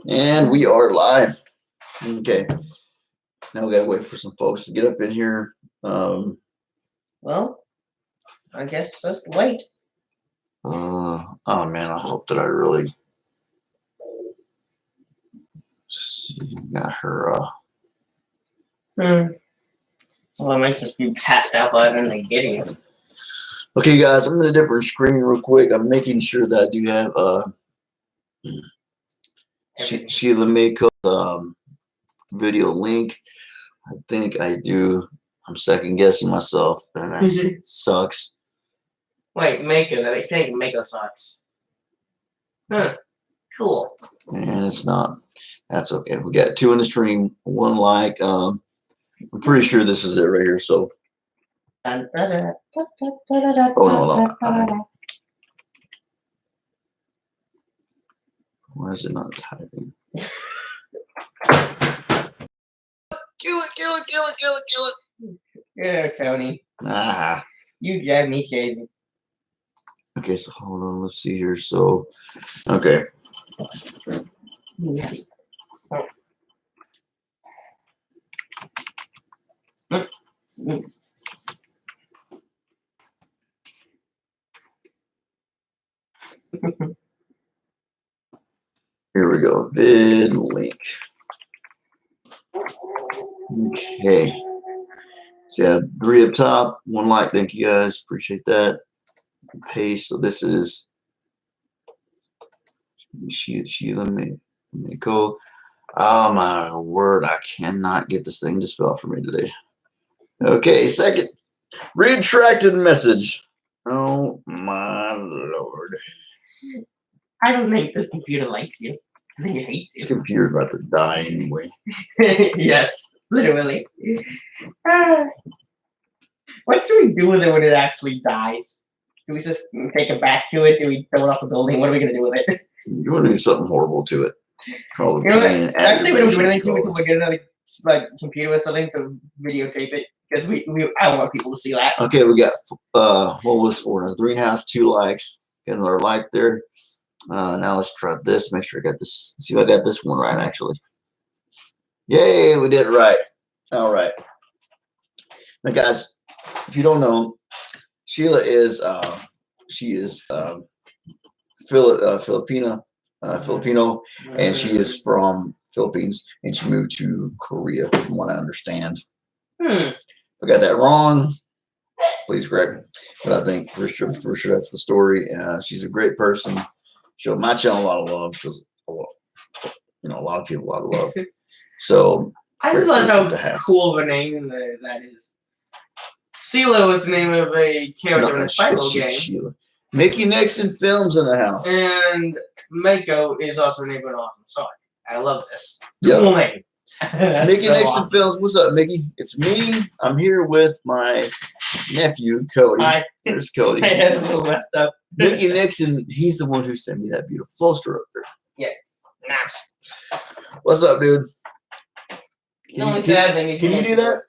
And we are live. Okay. Now we gotta wait for some folks to get up in here. Well, I guess just wait. Oh man, I hope that I really got her. Well, I might just be passed out by the time they get here. Okay, guys, I'm gonna dip her screen real quick. I'm making sure that I do have Sheila Makeup's video link. I think I do. I'm second guessing myself, and that sucks. Wait, Mako. I think Mako sucks. Huh. Cool. And it's not. That's okay. We got 2 in the stream, 1 like. I'm pretty sure this is it right here. So. Oh no. Why is it not typing? Kill it. Yeah, Tony. Ah. You drive me crazy. Okay, so hold on. Let's see here. So, okay. Here we go. Vid link. Okay. So yeah, 3 up top, 1 like. Thank you guys. Appreciate that. Paste. So this is Sheila Mako. Oh my word! I cannot get this thing to spell for me today. Okay, second retracted message. Oh my lord! I don't think this computer likes you. I think it hates you. This computer's about to die anyway. Yes, literally. What do we do with it when it actually dies? Do we just take it back to it? Do we throw it off a building? What are we gonna do with it? You want to do something horrible to it. Call You know what? I say we don't do anything to it until we get another computer or something to videotape it, because I don't want people to see that. Okay, we got what was 4? 3 and a half, 2 likes. Got another like there. Now let's try this. Make sure I got this. See if I got this one right actually. Yay, we did it right. All right. Now guys, if you don't know, Sheila is Filipino, and she is from Philippines, and she moved to Korea, from what I understand. If I got that wrong, please correct me. But I think for sure that's the story. She's a great person. Showed my channel a lot of love. Shows a lot of people a lot of love. So I love how cool of a name that is. Sheila was the name of a character in a Spyro game. Sheila. Mickey Nixon Films in the house. And Mako is also the name of an awesome song. I love this. Cool name. Mickey so Nixon awesome. Films. What's up, Mickey? It's me. I'm here with my nephew, Cody. Hi. There's Cody. I had a little messed up. Mickey Nixon, he's the one who sent me that beautiful poster up there. Yes. Nice. What's up, dude? Can you do that?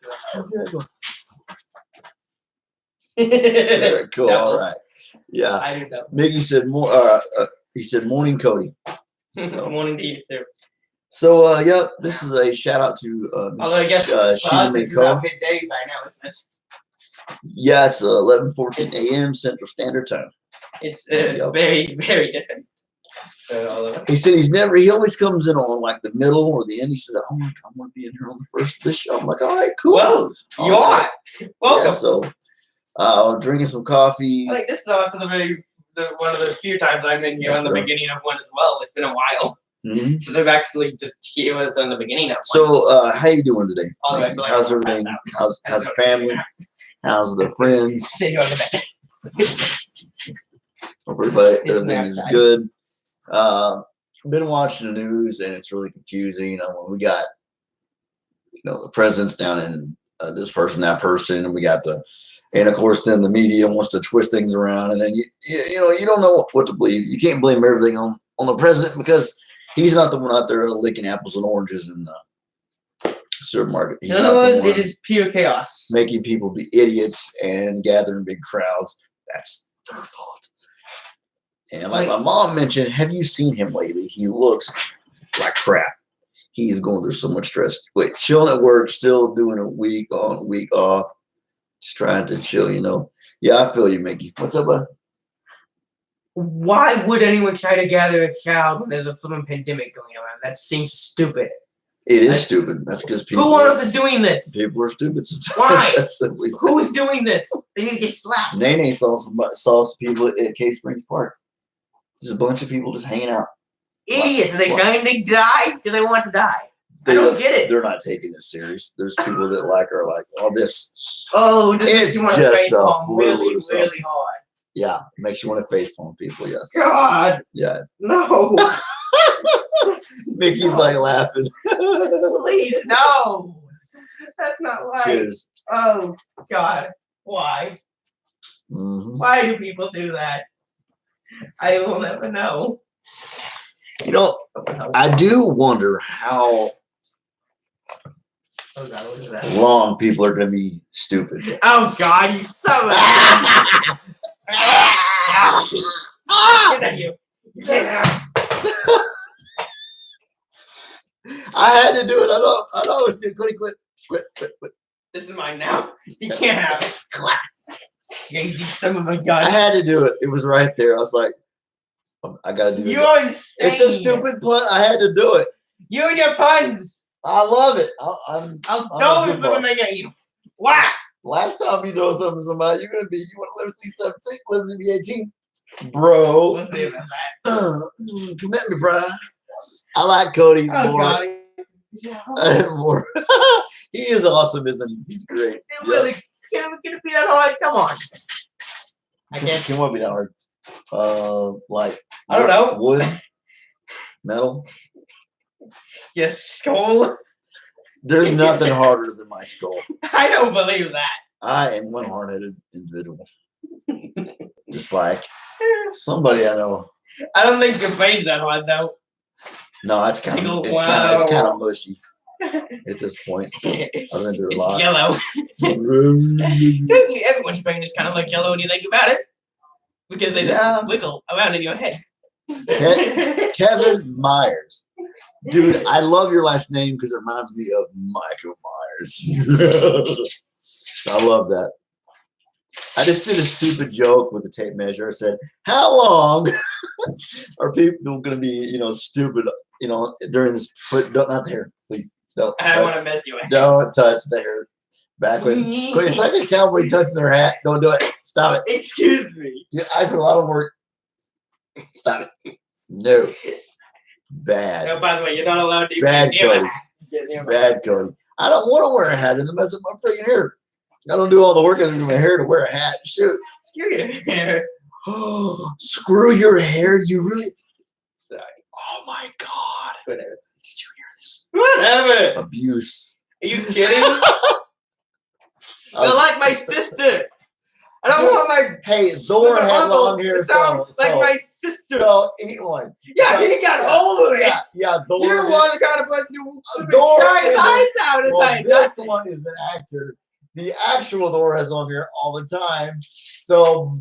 Very cool. All right. Yeah. I do that. Mickey said he said morning, Cody. So. Morning to you too. So yeah, this is a shout out to although I guess Sheila it's about midday by now, isn't it? Yeah, it's 11:14 a.m. Central Standard Time. It's very, very different. He said he always comes in on like the middle or the end. He says, "Oh my God, I want to be in here on the first of this show." I'm like, "All right, cool." Well, you are welcome. Yeah, so, drinking some coffee. I think this is also one of the few times I'm in here on the beginning of one as well. It's been a while. So they've actually just here with us on the beginning of one. So, how you doing today? How's everything? How's the family? How's the friends? Hope everything is good. Been watching the news and it's really confusing. When we got the presidents down in this person, that person, and we got and of course then the media wants to twist things around, and then you don't know what to believe. You can't blame everything on the president because he's not the one out there licking apples and oranges in the supermarket. He's not the one it is pure chaos. Making people be idiots and gathering big crowds. That's their fault. And like my mom mentioned, have you seen him lately? He looks like crap. He's going through so much stress. Wait, chilling at work, still doing a week on, week off, just trying to chill, you know. Yeah, I feel you, Mickey. What's up, bud? Why would anyone try to gather a crowd when there's a flipping pandemic going around? That seems stupid. It is stupid. That's because people. Who on earth is doing this? People are stupid sometimes. Why? That's simply said. Who's doing this? They need to get slapped. Nene saw some people at Cave Springs Park. There's a bunch of people just hanging out. Idiots. Are they trying to die? Do they want to die? I don't get it. They're not taking it serious. There's people that are like, oh, this. Oh, it's just a flu really, really hard. Yeah, it makes you want to facepalm people. Yes. God. Yeah. No. Mickey's like laughing. Please, no. That's not right. Cheers. Oh God. Why? Mm-hmm. Why do people do that? I will never know. You know, I do wonder how long people are going to be stupid. Oh God, you son of a Get at you. Get out. I had to do it. I know it's too quit. This is mine now. You can't have it. You son of a gun. I had to do it. It was right there. I was like, I gotta do it. You're insane. It's a stupid pun. I had to do it. You and your puns. I love it. I'm throw it when I get you. Wow. Last time you throw something to somebody, you want to live to see 17, live to be 18. Bro. We'll see about that. Commit me, bro. I like Cody more. God. More. He is awesome, isn't he? He's great. It really can't be that hard. Come on. I guess. Can what be that hard? Like I don't know. Wood, metal. Yes, skull. There's nothing harder than my skull. I don't believe that. I am one hard-headed individual. Just like somebody I know. I don't think your brain's that hard though. No, it's kind of mushy at this point. I've been through a lot. Yellow. Technically, everyone's brain is kind of like yellow when you think about it, because they just wiggle around in your head. Kevin Myers. Dude, I love your last name because it reminds me of Michael Myers. I love that. I just did a stupid joke with the tape measure. I said, how long are people going to be, stupid, during this? But not the hair, please. Don't. I don't want to mess you up. Don't touch the hair. Back when it's like a cowboy touching their hat. Don't do it. Stop it. Excuse me. I put a lot of work. Stop it. No. Bad. No, by the way, you're not allowed to. Bad Cody. Bad Cody. I don't want to wear a hat. It doesn't mess up my freaking hair. I don't do all the work I do to my hair to wear a hat. Shoot. Screw your hair. Screw your hair. You really. Sorry. Oh my God. Whatever. Did you hear this? Whatever. Abuse. Are you kidding? You're like my sister. I don't want my. Hey, Thor had long hair. Sound like my sister. So eat one. Yeah, he got hold of it. Yeah, Thor. You're one the kind of person who Thor cries his eyes out at night. This one is an actor. The actual Thor has long hair all the time. So,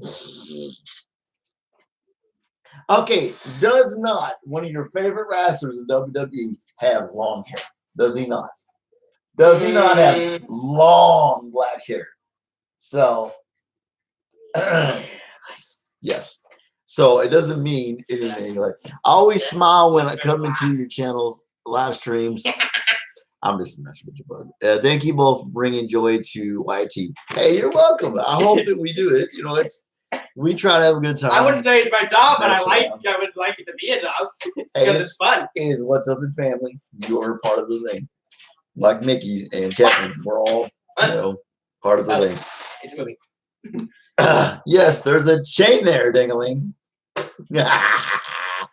okay, does not one of your favorite wrestlers in WWE have long hair? Does he not? Does he not have long black hair? So. Yes. So it doesn't mean anything. Like I always smile when I come into your channel's live streams. I'm just messing with you, bud. Thank you both for bringing joy to YT. Hey, you're welcome. I hope that we do it. We try to have a good time. I wouldn't say it's my job, but I would like it to be a job because it's fun. It is What's Up in Family. You're part of the thing. Like Mickey and Kevin, we're all part of the thing. It's moving. Yes, there's a chain there, ding-a-ling.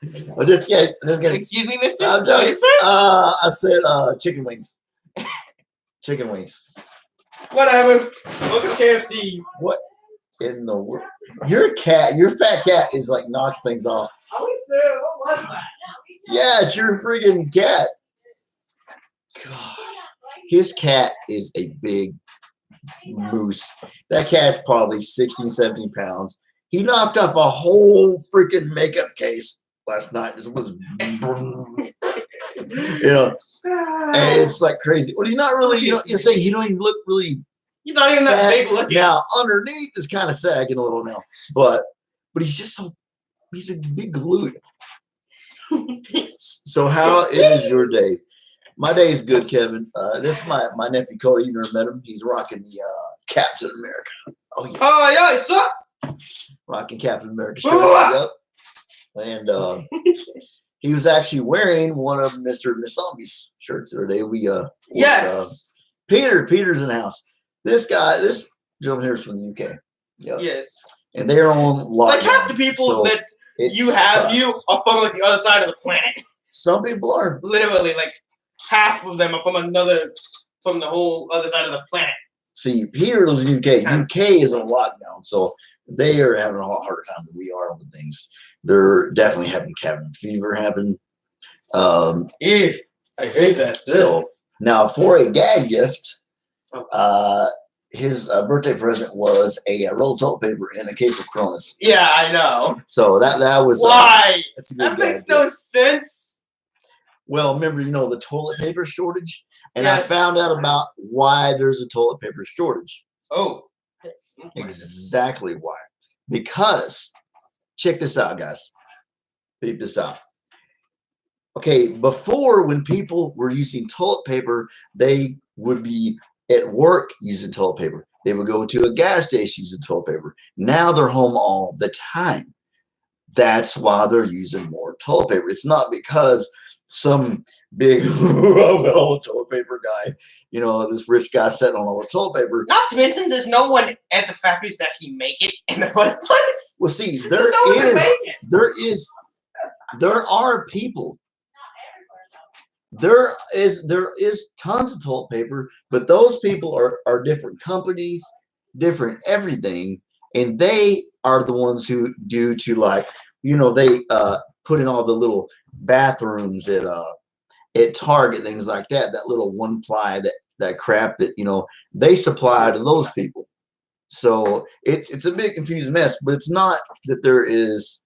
Just kidding. Excuse me, mister? I'm joking. I said chicken wings. Chicken wings. Whatever. Welcome to KFC. What in the world? Your fat cat is like knocks things off. What was that? Yeah, it's your freaking cat. God. His cat is a big moose. That cat's probably 16, 17 pounds. He knocked off a whole freaking makeup case last night. It was You know, and it's like crazy. Well, he's not really, you say you don't even look really. He's not even that big looking. Now, underneath is kind of sagging a little now, but he's just he's a big glute. So how is your day? My day is good, Kevin. This is my nephew Cody. You never met him. He's rocking the Captain America. Oh yeah. Oh yeah, what's up? Rocking Captain America shirt. Yep. And he was actually wearing one of Mr. and Miss Zombie's shirts the other day. Yes. Peter's in the house. This gentleman here is from the UK. Yep. Yes. And they're on lockdown. Like half the people that you are from like the other side of the planet. Some people are. Literally, like half of them are from the whole other side of the planet. See, Peter lives in the UK. UK is on lockdown, so they are having a lot harder time than we are on the things. They're definitely having cabin fever happen. I hate that. So now for a gag gift, his birthday present was a roll of toilet paper and a case of Cronus. Yeah, I know. So that was why? That's a good that makes no sense. Well, remember, the toilet paper shortage, and yes. I found out about why there's a toilet paper shortage. Oh, exactly why? Because check this out, guys. Peep this out. Okay, before when people were using toilet paper, they would be at work using toilet paper. They would go to a gas station using toilet paper. Now they're home all the time. That's why they're using more toilet paper. It's not because some big toilet paper guy, this rich guy sitting on all the toilet paper. Not to mention, there's no one at the factories to actually make it in the first place. Well, see, there are people. There is tons of toilet paper, but those people are different companies, different everything, and they are the ones who do to they put in all the little bathrooms at Target, things like that. That little one ply that crap that they supply to those people. So it's a big confusing mess, but it's not that there is.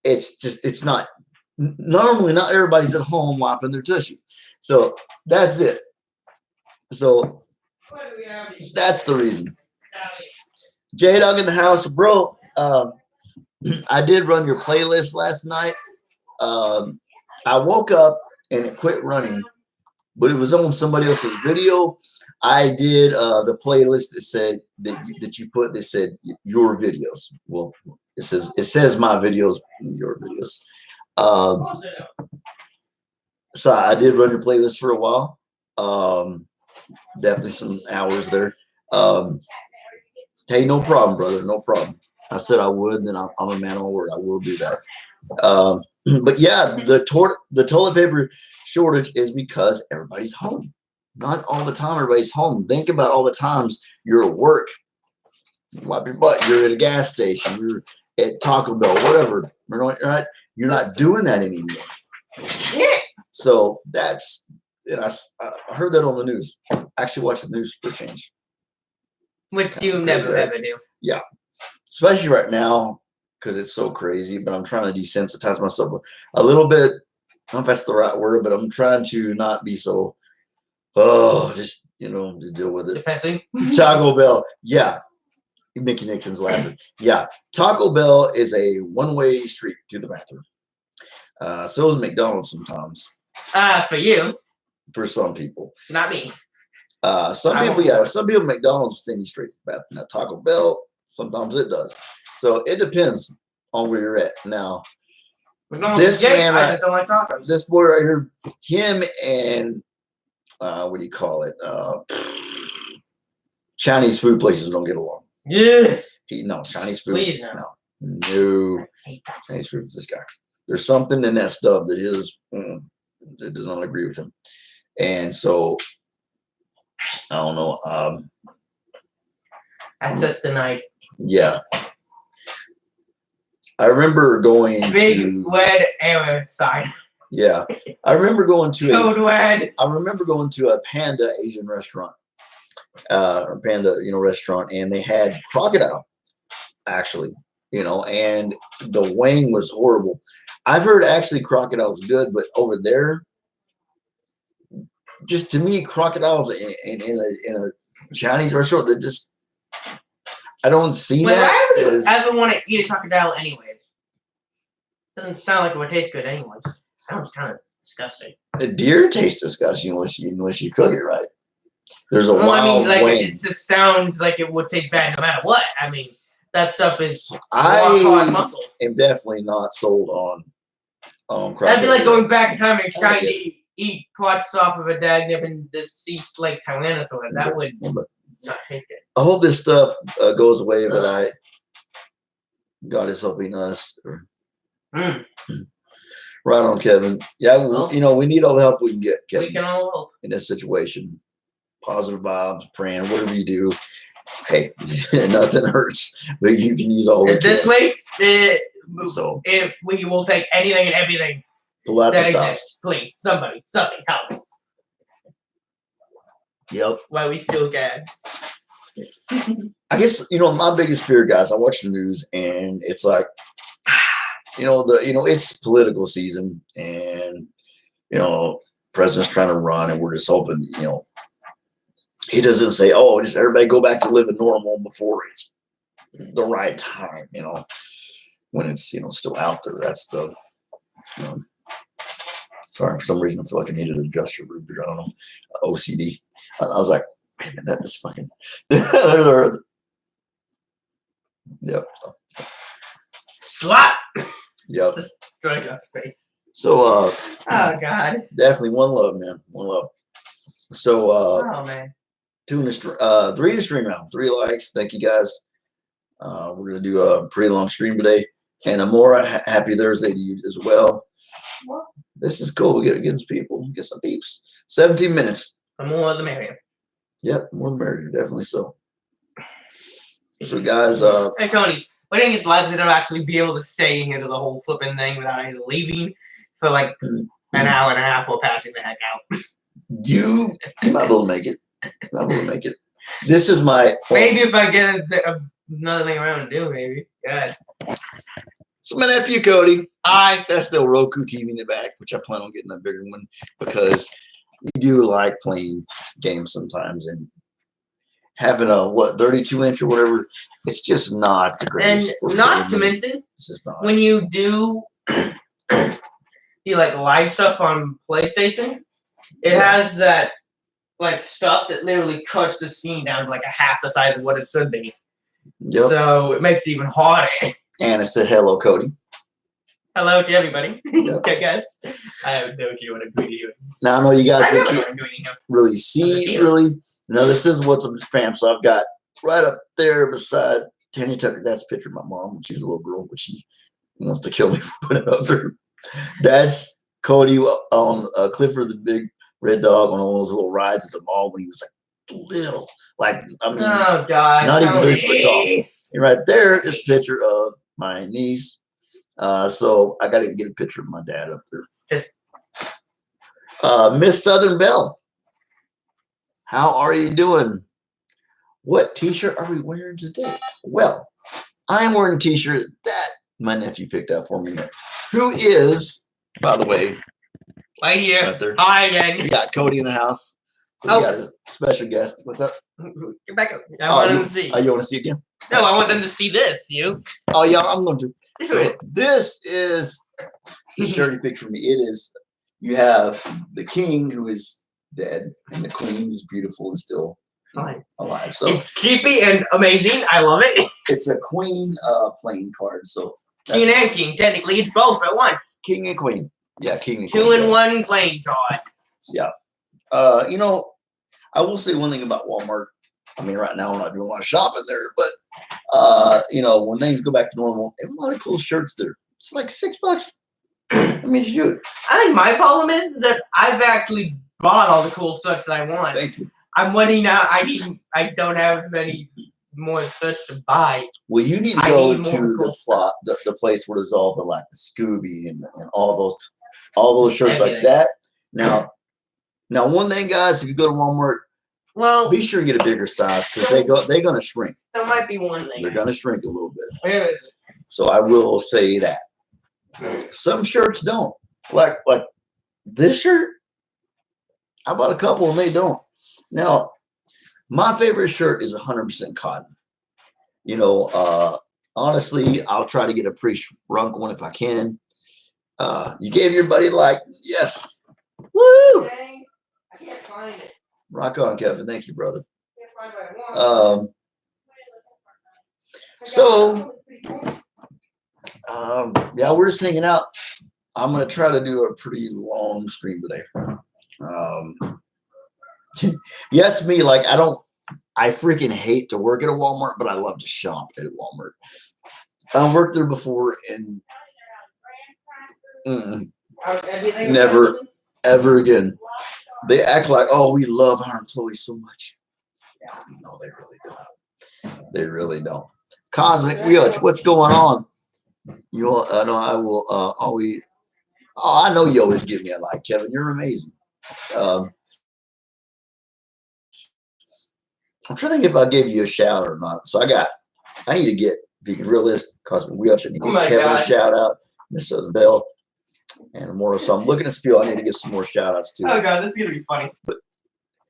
It's not. Normally, not everybody's at home wiping their tushy. So that's it. So that's the reason. J-Dog in the house, bro. I did run your playlist last night. I woke up and it quit running, but it was on somebody else's video. I did the playlist that said that you put that said your videos. Well, it says my videos, your videos. So I did run your playlist for a while. Definitely some hours there. Hey, no problem, brother. No problem. I said I would, and then I'm a man of my word. I will do that. But yeah, the toilet paper shortage is because everybody's home. Not all the time everybody's home. Think about all the times you're at work. Wipe your butt. You're at a gas station. You're at Taco Bell, whatever. Right? You're not doing that anymore. Yeah. So that's it. I heard that on the news. I actually watched the news for a change. Which you never ever do. Yeah. Especially right now because it's so crazy, but I'm trying to desensitize myself a little bit. I don't know if that's the right word, but I'm trying to not be so, just deal with it. Depressing. Taco Bell. Yeah. Mickey Nixon's laughing. Yeah. Taco Bell is a one-way street to the bathroom. So is McDonald's sometimes. For you. For some people. Not me. Some people McDonald's send you straight to the bathroom. Now Taco Bell, sometimes it does. So it depends on where you're at. Now, this man, I just don't like tacos. This boy right here, him and what do you call it? Chinese food places don't get along. Yeah. Chinese food. Please no. No. Chinese food for this guy. There's something in that stuff that that does not agree with him. And so I don't know. Access denied. Yeah. I remember going big red error sign. Yeah. I remember going to Code red. I remember going to a Panda Asian restaurant. Or Panda, restaurant, and they had crocodile, actually. you know, and the wing was horrible. I've heard actually crocodile's good, but over there, just to me, crocodiles in a Chinese restaurant that just I don't see Why that. would you ever want to eat a crocodile anyways? Doesn't sound like it would taste good anyways. Sounds kind of disgusting. The deer tastes disgusting unless you cook it right. There's a well, wild I mean, like wing. it just sounds like it would taste bad no matter what. I mean, that stuff is I muscle. am definitely not sold on crocodile. That'd be like going back in time and trying to eat parts off of a dagnip in deceased like Tyrannosaurus. That would not taste good. I hope this stuff goes away, but God is helping us. Right on, Kevin. Yeah, well, you know, we need all the help we can get, Kevin. We can all help in this situation. Positive vibes, praying, whatever you do. Hey, nothing hurts, but you can use all. This week, so we will take anything and everything that exists. Please, somebody, something, help. Yep. While we still can. I guess my biggest fear, guys. I watch the news and it's like, it's political season, and president's trying to run, and we're just hoping, he doesn't say, "Oh, just everybody go back to living normal before it's the right time." When it's still out there. That's the. Sorry, for some reason I feel like I needed to adjust your rubric. I don't know, OCD. I was like, wait a minute, that is fucking. Yep. Slap. Yep. Just drag your face. So. Oh God. Definitely one love, man. One love. So. Oh man. 3 in the stream now. 3 likes. Thank you guys. We're gonna do a pretty long stream today. And Amora, happy Thursday to you as well. What? This is cool. We get some people, get some peeps. 17 minutes. The more the merrier. Yep, more the merrier, definitely so. So guys, hey Tony, what do you think is likely to actually be able to stay in here to the whole flipping thing without either leaving for like an hour and a half or passing the heck out? You might be able to make it. This is my maybe if I get another thing around to do, maybe. God. So my nephew Cody. Hi. That's the Roku TV in the back, which I plan on getting a bigger one because we do like playing games sometimes, and having a 32-inch or whatever, it's just not the greatest. And not to mention, it's just not. When you do like live stuff on PlayStation, it has that like stuff that literally cuts the screen down to like a half the size of what it should be. Yep. So it makes it even harder. Anna said, "Hello, Cody." Hello to everybody. Yep. Okay, guys. I have no idea what I'm doing here. Now I know you guys can't really see. This is what's up, fam. So I've got right up there beside Tanya Tucker. That's a picture of my mom when she was a little girl, but she wants to kill me for putting it up there. That's Cody on Clifford the Big Red Dog on all those little rides at the mall when he was like little. Oh God, not even 3 foot tall. And right there is a picture of my niece. So I got to get a picture of my dad up there. Miss Southern Belle, how are you doing? What T-shirt are we wearing today? Well, I am wearing a T-shirt that my nephew picked out for me. Who is, by the way, right here. Right there. Hi again. We got Cody in the house. So we got a special guest. What's up? Get back up. I want them to see. Oh, you want to see again? No, I want them to see this. You. Oh yeah, I'm going to. So this is the shirt he picked for me. It is. You have the king who is dead, and the queen who's beautiful and still alive. So it's creepy and amazing. I love it. It's a queen playing card. So king and king. Technically, it's both at once. King and queen. Yeah, king and queen. 2-in-1 playing card. Yeah. I will say one thing about Walmart. I mean, right now we're not doing a lot of shopping there, but when things go back to normal, they have a lot of cool shirts there. It's like $6. I mean, shoot. I think my problem is that I've actually bought all the cool shirts that I want. Thank you. I'm running out. I don't have many more shirts to buy. Well, you need to go to the place where there's all the Scooby and all those shirts like that. Now, one thing, guys, if you go to Walmart, well, be sure to get a bigger size because they're gonna shrink. There might be one thing. They're gonna shrink a little bit. Where is it? So I will say that. Some shirts don't. Like this shirt, I bought a couple and they don't. Now, my favorite shirt is 100% cotton. You know, honestly, I'll try to get a pre-shrunk one if I can. You gave your buddy like, yes. Woo! Dang, I can't find it. Rock on, Kevin. Thank you, brother. Can't find what I want. Yeah, we're just hanging out. I'm gonna try to do a pretty long stream today. Yeah, it's me. Like I freaking hate to work at a Walmart, but I love to shop at Walmart. I worked there before and never, ever again. They act like, oh, we love our employees so much. No, they really don't. They really don't. Cosmic Wheelch, what's going on? You all, no, I will always. Oh, I know you always give me a like, Kevin. You're amazing. I'm trying to think if I gave you a shout or not. So I need to get, if you can realist, Cosmic Wheelch, and give Kevin a shout out, Miss Southern Bell, and more. So I'm looking at Spiel. I need to give some more shout outs too. Oh God, this is gonna be funny. But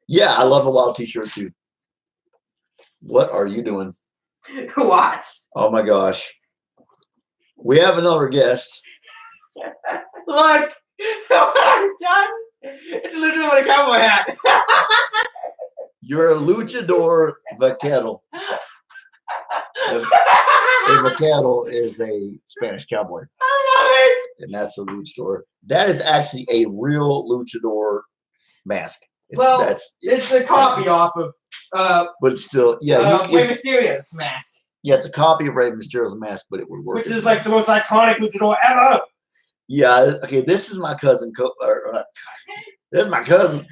yeah, I love a wild t-shirt too. What are you doing? What? Oh my gosh. We have another guest. Look, what I've done. It's literally a cowboy hat. You're a luchador vaquero. A vaquero is a Spanish cowboy. I love it. And that's a luchador. That is actually a real luchador mask. It's a copy off of but it's still, yeah. Rey Mysterio's mask. Yeah, it's a copy of Rey Mysterio's mask, but it would work. Which is like the most iconic luchador ever. Yeah, okay, this is my cousin. This is my cousin.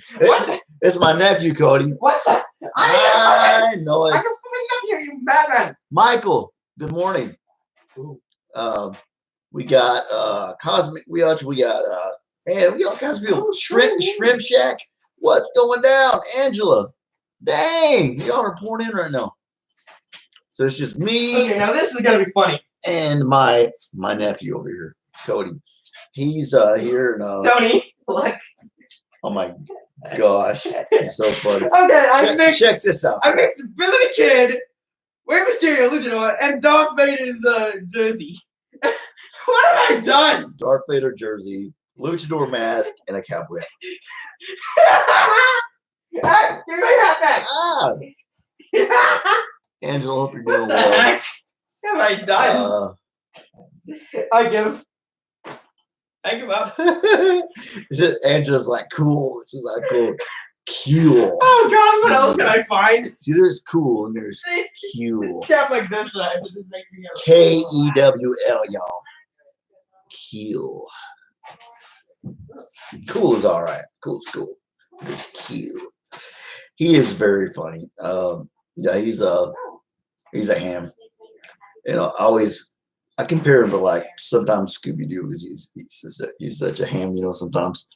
This is my nephew, Cody. What the? I know it. I can fucking up here, you madman. Michael, good morning. We got Cosmic Wheelch. We got all kinds of people. Shrimp Shack. What's going down? Angela. Dang, y'all are pouring in right now. So it's just me. Okay, now this is gonna be funny. And my nephew over here, Cody. He's here. And, Tony, look. Oh my gosh, it's so funny. Okay, check this out. I mixed Billy the Kid, Rey Mysterio, luchador, and Darth Vader's jersey. What have I done? Darth Vader jersey, luchador mask, and a cowboy. Give me that back. Angela, hope you're doing What the well. heck have I done? I give up. Is it Angela's like cool? She's like cool. Cool. Oh God, what else can I find? See, there's cool and there's cool. Kept like this, it just makes me Kewl, y'all. Cool. Cool is all right. Cool's cool. It's cute. He is very funny. Yeah, he's a ham. You know, I compare him to like sometimes Scooby Doo because he's such a ham. You know, sometimes.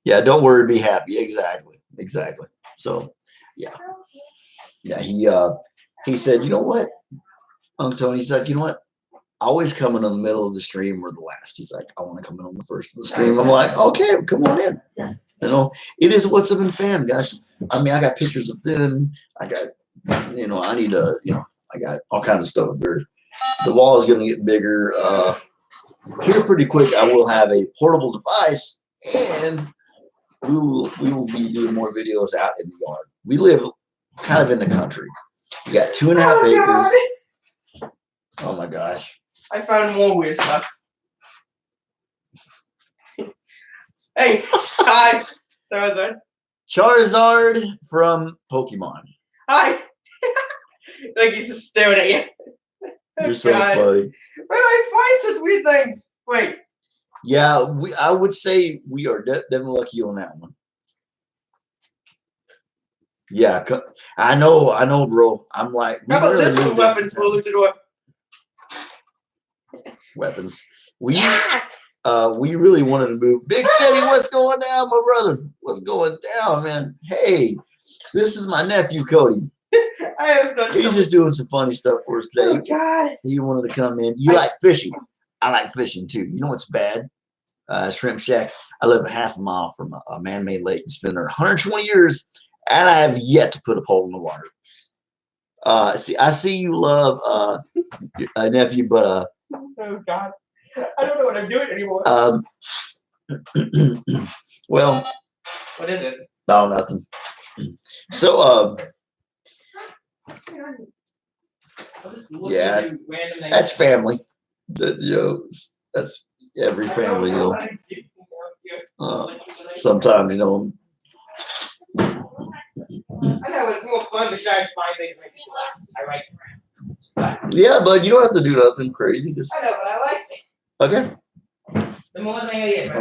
Yeah, don't worry, be happy. Exactly. So, yeah. He said, you know what, Uncle Tony? He's like, you know what? I always come in the middle of the stream or the last. He's like, I want to come in on the first of the stream. I'm like, okay, come on in. You know, it is What's Up in Fam, guys. I mean, I got pictures of them. I got, I got all kinds of stuff there. The wall is going to get bigger. Here pretty quick, I will have a portable device, and we will be doing more videos out in the yard. We live kind of in the country. We got 2.5 acres. Oh my gosh. I found more weird stuff. Hey, hi. Charizard from Pokemon. Hi. Like he's just staring at you. You're so funny. Where do I find such weird things? Wait. Yeah, I would say we are definitely lucky on that one. Yeah, I know, bro. I'm like, how about this for weapons for luchador? Weapons. We really wanted to move. Big City, what's going down, my brother? What's going down, man? Hey, this is my nephew, Cody. I have done He's just doing some funny stuff for us today. Oh God. He wanted to come in. You like fishing? I like fishing too. You know what's bad? Shrimp Shack. I live a half a mile from a man-made lake. It's been there 120 years, and I have yet to put a pole in the water. See, I see you love a nephew, but oh God, I don't know what I'm doing anymore. Well, what is it? No, nothing. So, yeah, that's family. That's every family, sometimes, I know it's more fun to try and find things make people laugh. I like it. Yeah, but you don't have to do nothing crazy. Just I know, but I like it. Okay. The more thing I get,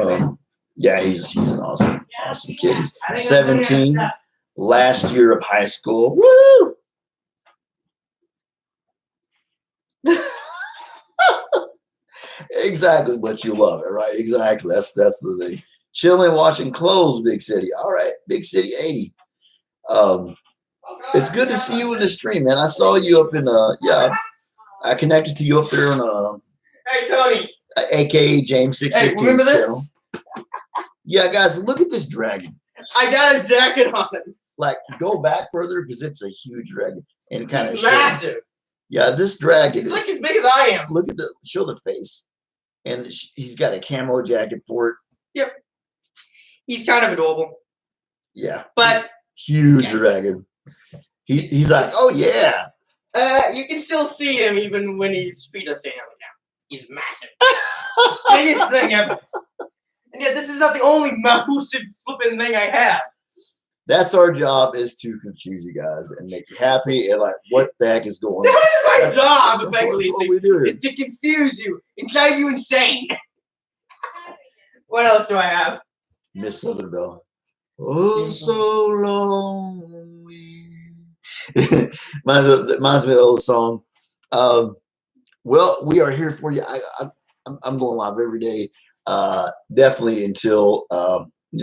yeah, he's an awesome kid. He's 17, last year of high school. Woo! Exactly, but you love it, right? Exactly. That's the thing. Chilling, watching clothes, Big City. All right, Big City 80. It's good to see you in the stream, man. I saw you up in I connected to you up there on Hey Tony. AKA James 615's remember this? channel. Yeah, guys, look at this dragon. I got a jacket on it. Like, go back further because it's a huge dragon and kind of massive. Yeah, this dragon is like as big as I am. Look at show the face, and he's got a camo jacket for it. Yep, he's kind of adorable. Yeah, but huge dragon. He's like, oh yeah. You can still see him even when his feet are staying on the ground. He's massive. Biggest thing ever. And yet, this is not the only massive flipping thing I have. That's our job, is to confuse you guys and make you happy and like, what the heck is going on? That is my job, effectively. That's what we do. Is to confuse you and drive you insane. What else do I have? Miss Southerville. Oh, so lonely. Reminds me of the old song. Well, we are here for you. I'm going live every day. Definitely until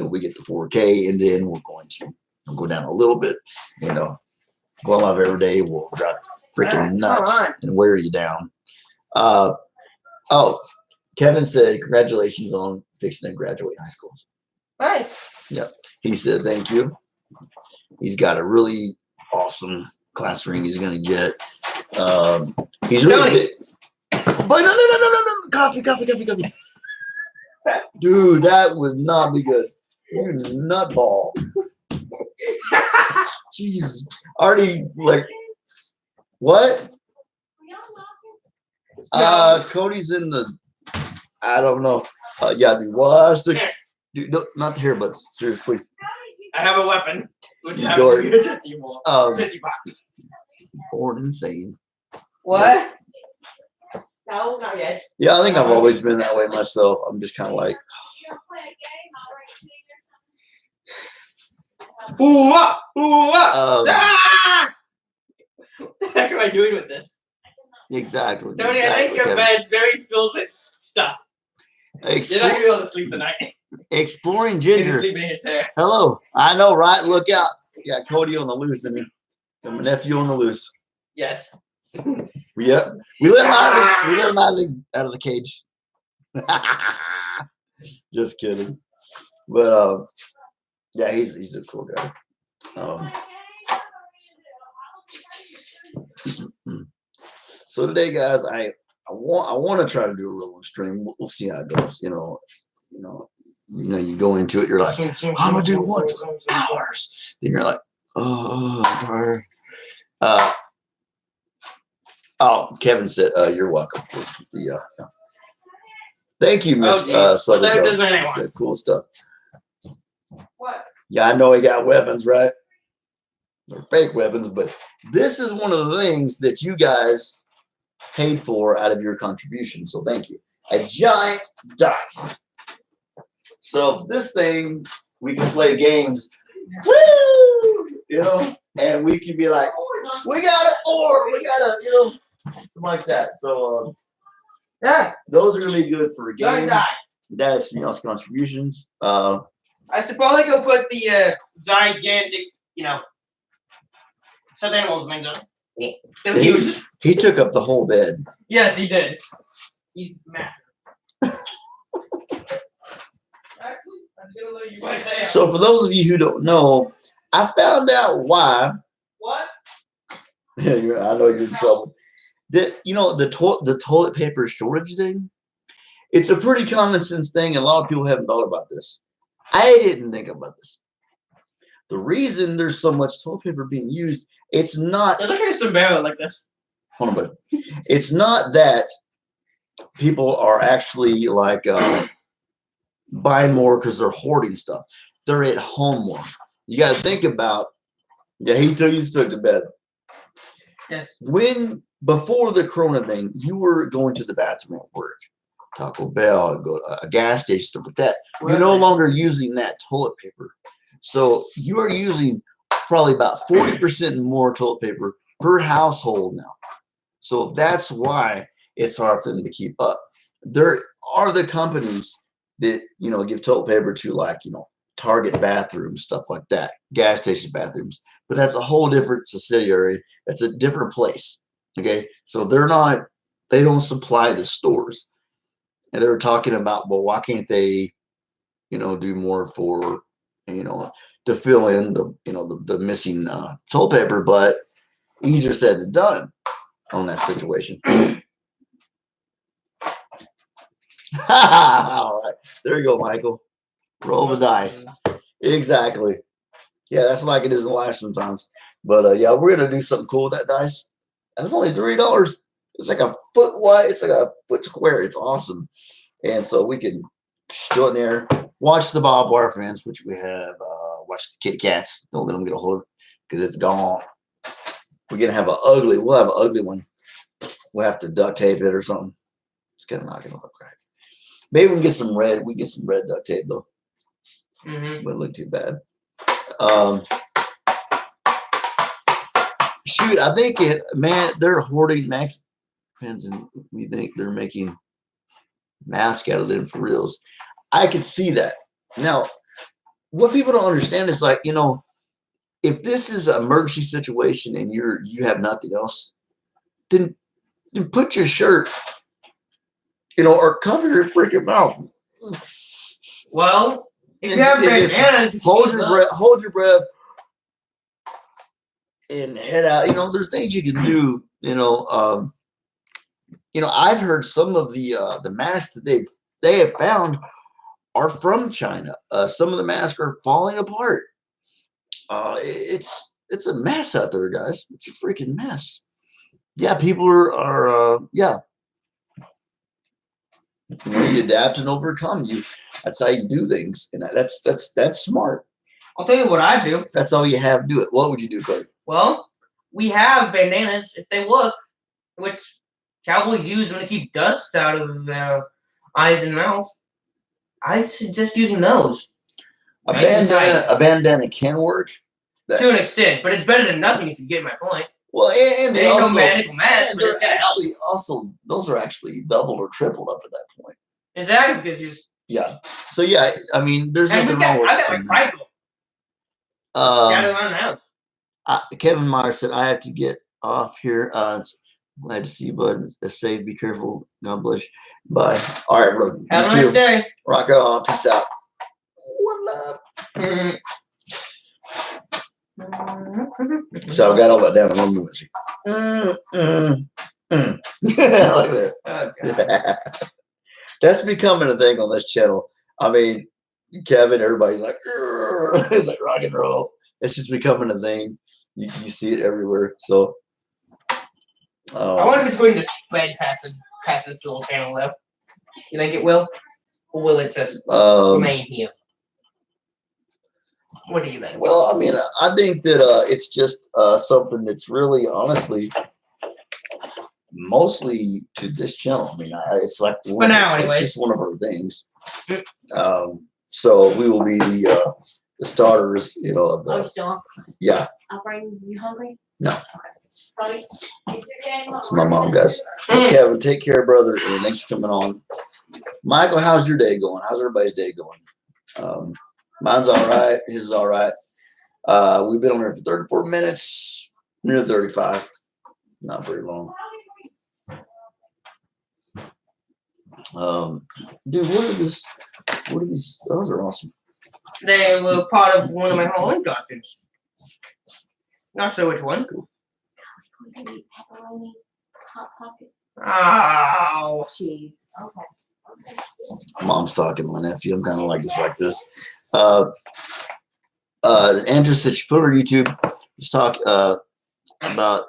we get the 4K, and then we're going to go down a little bit. Going live every day will drive freaking nuts and wear you down. Kevin said, congratulations on fixing to graduate high school. Nice. Yep. He said thank you. He's got a really awesome class ring he's gonna get. He's really big. But no. Coffee. Dude, that would not be good. You nutball. Jesus. Already like what? Cody's in the I don't know. Yeah, dude, watch the dude, no, not the hair, but seriously, please. I have a weapon. Which I born insane. What? No, not yet. Yeah, I think I've always been that way myself. I'm just kind of like. Ah! What the heck am I doing with this? Exactly. Tony, I think your bed's very filled with stuff. You're not gonna be able to sleep tonight. Exploring Ginger. Sleeping in your chair. Hello. I know, right? Look out. You got Cody on the loose and my nephew on the loose. Yes. Yep. We let him out of the cage. Just kidding. But yeah, he's a cool guy. So today, guys, I want to try to do a real long stream. We'll see how it goes. You go into it. You're like, I'm gonna do 1 for hours. Then you're like, oh, I'm tired. Kevin said, you're welcome for the. Thank you, Miss Southern. Said cool stuff. What? Yeah, I know he got weapons, right? They're fake weapons, but this is one of the things that you guys paid for out of your contribution. So thank you. A giant dice. So this thing, we can play games. Woo! And we can be like, we got a 4, we got a, something like that. So yeah, those are really good for games. That is from y'all's contributions. I should probably go put the gigantic, Stuffed animals, man. They're huge. He took up the whole bed. Yes, he did. He's massive. So for those of you who don't know, I found out why. What? I know you're in trouble. The toilet paper shortage thing. It's a pretty common sense thing, and a lot of people haven't thought about this. I didn't think about this. The reason there's so much toilet paper being used, it's not. There's like a sombrero like this. Hold on, buddy. It's not that people are actually like buying more because they're hoarding stuff. They're at home more. You got to think about. Yeah, he took to bed. Yes. Before the Corona thing, you were going to the bathroom at work, Taco Bell, go to a gas station, stuff like that. You're no longer using that toilet paper, so you are using probably about 40% more toilet paper per household now. So that's why it's hard for them to keep up. There are the companies that give toilet paper to, like, Target bathrooms, stuff like that, gas station bathrooms, but that's a whole different subsidiary. That's a different place. Okay, so they don't supply the stores, and they were talking about, well, why can't they, do more for, to fill in the missing toilet paper, but easier said than done on that situation. All right, there you go, Michael. Roll the dice. Exactly. Yeah, that's like it is in life sometimes. But yeah, we're gonna do something cool with that dice. That's only $3. It's like a foot wide. It's like a foot square. It's awesome. And so we can go in there, watch the barbed wire fence, which we have. Watch the kitty cats. Don't let them get a hold of it because it's gone. We're gonna have we'll have an ugly one. We'll have to duct tape it or something. It's kind of not gonna look right. Maybe we can get some red. We can get some red duct tape though. Wouldn't look too bad. Shoot, I think they're hoarding Max pens, and we think they're making masks out of them for reals. I could see that. Now, what people don't understand is, like, if this is an emergency situation and you have nothing else, then put your shirt, or cover your freaking mouth. Well, if you have bandanas, hold your breath, and head out. There's things you can do. I've heard some of the masks that they have found are from China. Some of the masks are falling apart. It's a mess out there, guys. It's a freaking mess. Yeah, people are yeah. You adapt and overcome. That's how you do things, and that's smart. I'll tell you what I do. That's all you have to do it. What would you do, Cody? Well, we have bandanas, if they look, which cowboys use when they keep dust out of their eyes and mouth. I suggest using those. A bandana can work. To an extent, but it's better than nothing if you get my point. Well, and they also, no magical mask, but it's gotta actually help. Also, those are actually doubled or tripled up at that point. Exactly, because you. Yeah. So yeah, I mean, there's nothing wrong with it. I got like 5 of them. Scattered around the house. Kevin Meyer said, "I have to get off here. Glad to see you, bud. Safe. Be careful. God bless you. Bye. All right, bro. Have a nice day. Rock on. Peace out. One love." So I got all that down in one movement. Like that. Oh, God. That's becoming a thing on this channel. I mean, Kevin, everybody's like, it's like rock and roll. It's just becoming a thing. You see it everywhere. So I wonder if it's going to spread past this little channel, though. You think it will? Or will it just remain here? What do you think? Well, I mean, I think that it's just something that's really, honestly, mostly to this channel. I mean, it's like for now, anyway. It's just one of our things. So we will be the starters, of the. Oh, still? Yeah. I'll bring you hungry? No. Okay. Buddy, It's my mom, guys. Kevin, take care, brother, and thanks for coming on. Michael, how's your day going? How's everybody's day going? Mine's all right. His is all right. We've been on here for 34 minutes. Near 35. Not very long. Dude, what are these? Those are awesome. They were part of one of my Halloween costumes. Not sure which one. Pepperoni, hot pocket, Oh. cheese. Okay. Mom's talking to my nephew. I'm kind of like just like this. Andrew said she put on her YouTube. Just talk about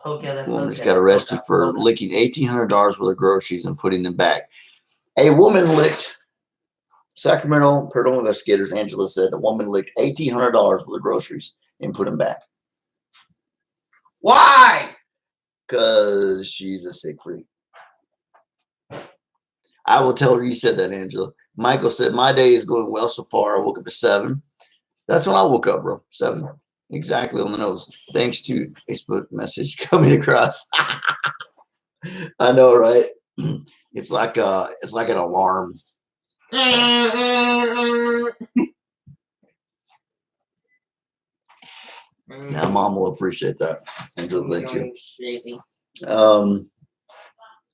woman just got arrested for licking $1,800 worth of groceries and putting them back. A woman licked. Sacramento paranormal investigators, Angela said, a woman licked $1,800 worth of groceries and put them back. Why? Because she's a sick freak. I will tell her you said that, Angela. Michael said, my day is going well so far. I woke up at 7. That's when I woke up, bro. 7. Exactly on the nose. Thanks to Facebook message coming across. I know, right? It's like an alarm. Now, Mom will appreciate that. Angela, thank you.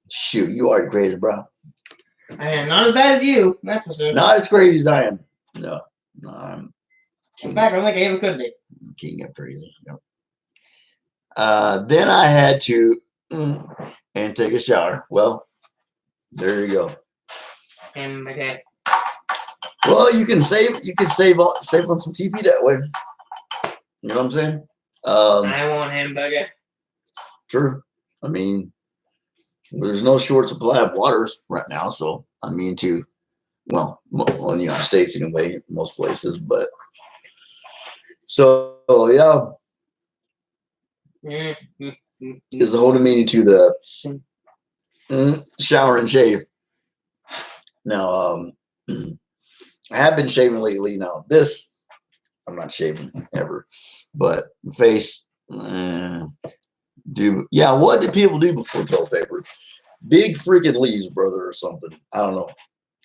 Shoot, you are crazy, bro. I am not as bad as you. That's for sure. Not as crazy as I am. No, I'm in fact, I don't think I ever could be. King of crazy. Yep. Then I had to and take a shower. Well, there you go. And okay. Well, you can save on some TP that way. You know what I'm saying? I want hamburger. Sure. I mean, there's no short supply of waters right now, so I mean in the United States anyway, most places, but so yeah. Is the whole meaning to the shower and shave. Now, I have been shaving lately. Now, this, I'm not shaving ever, but face, what do people do before toilet paper? Big freaking leaves, brother, or something. I don't know.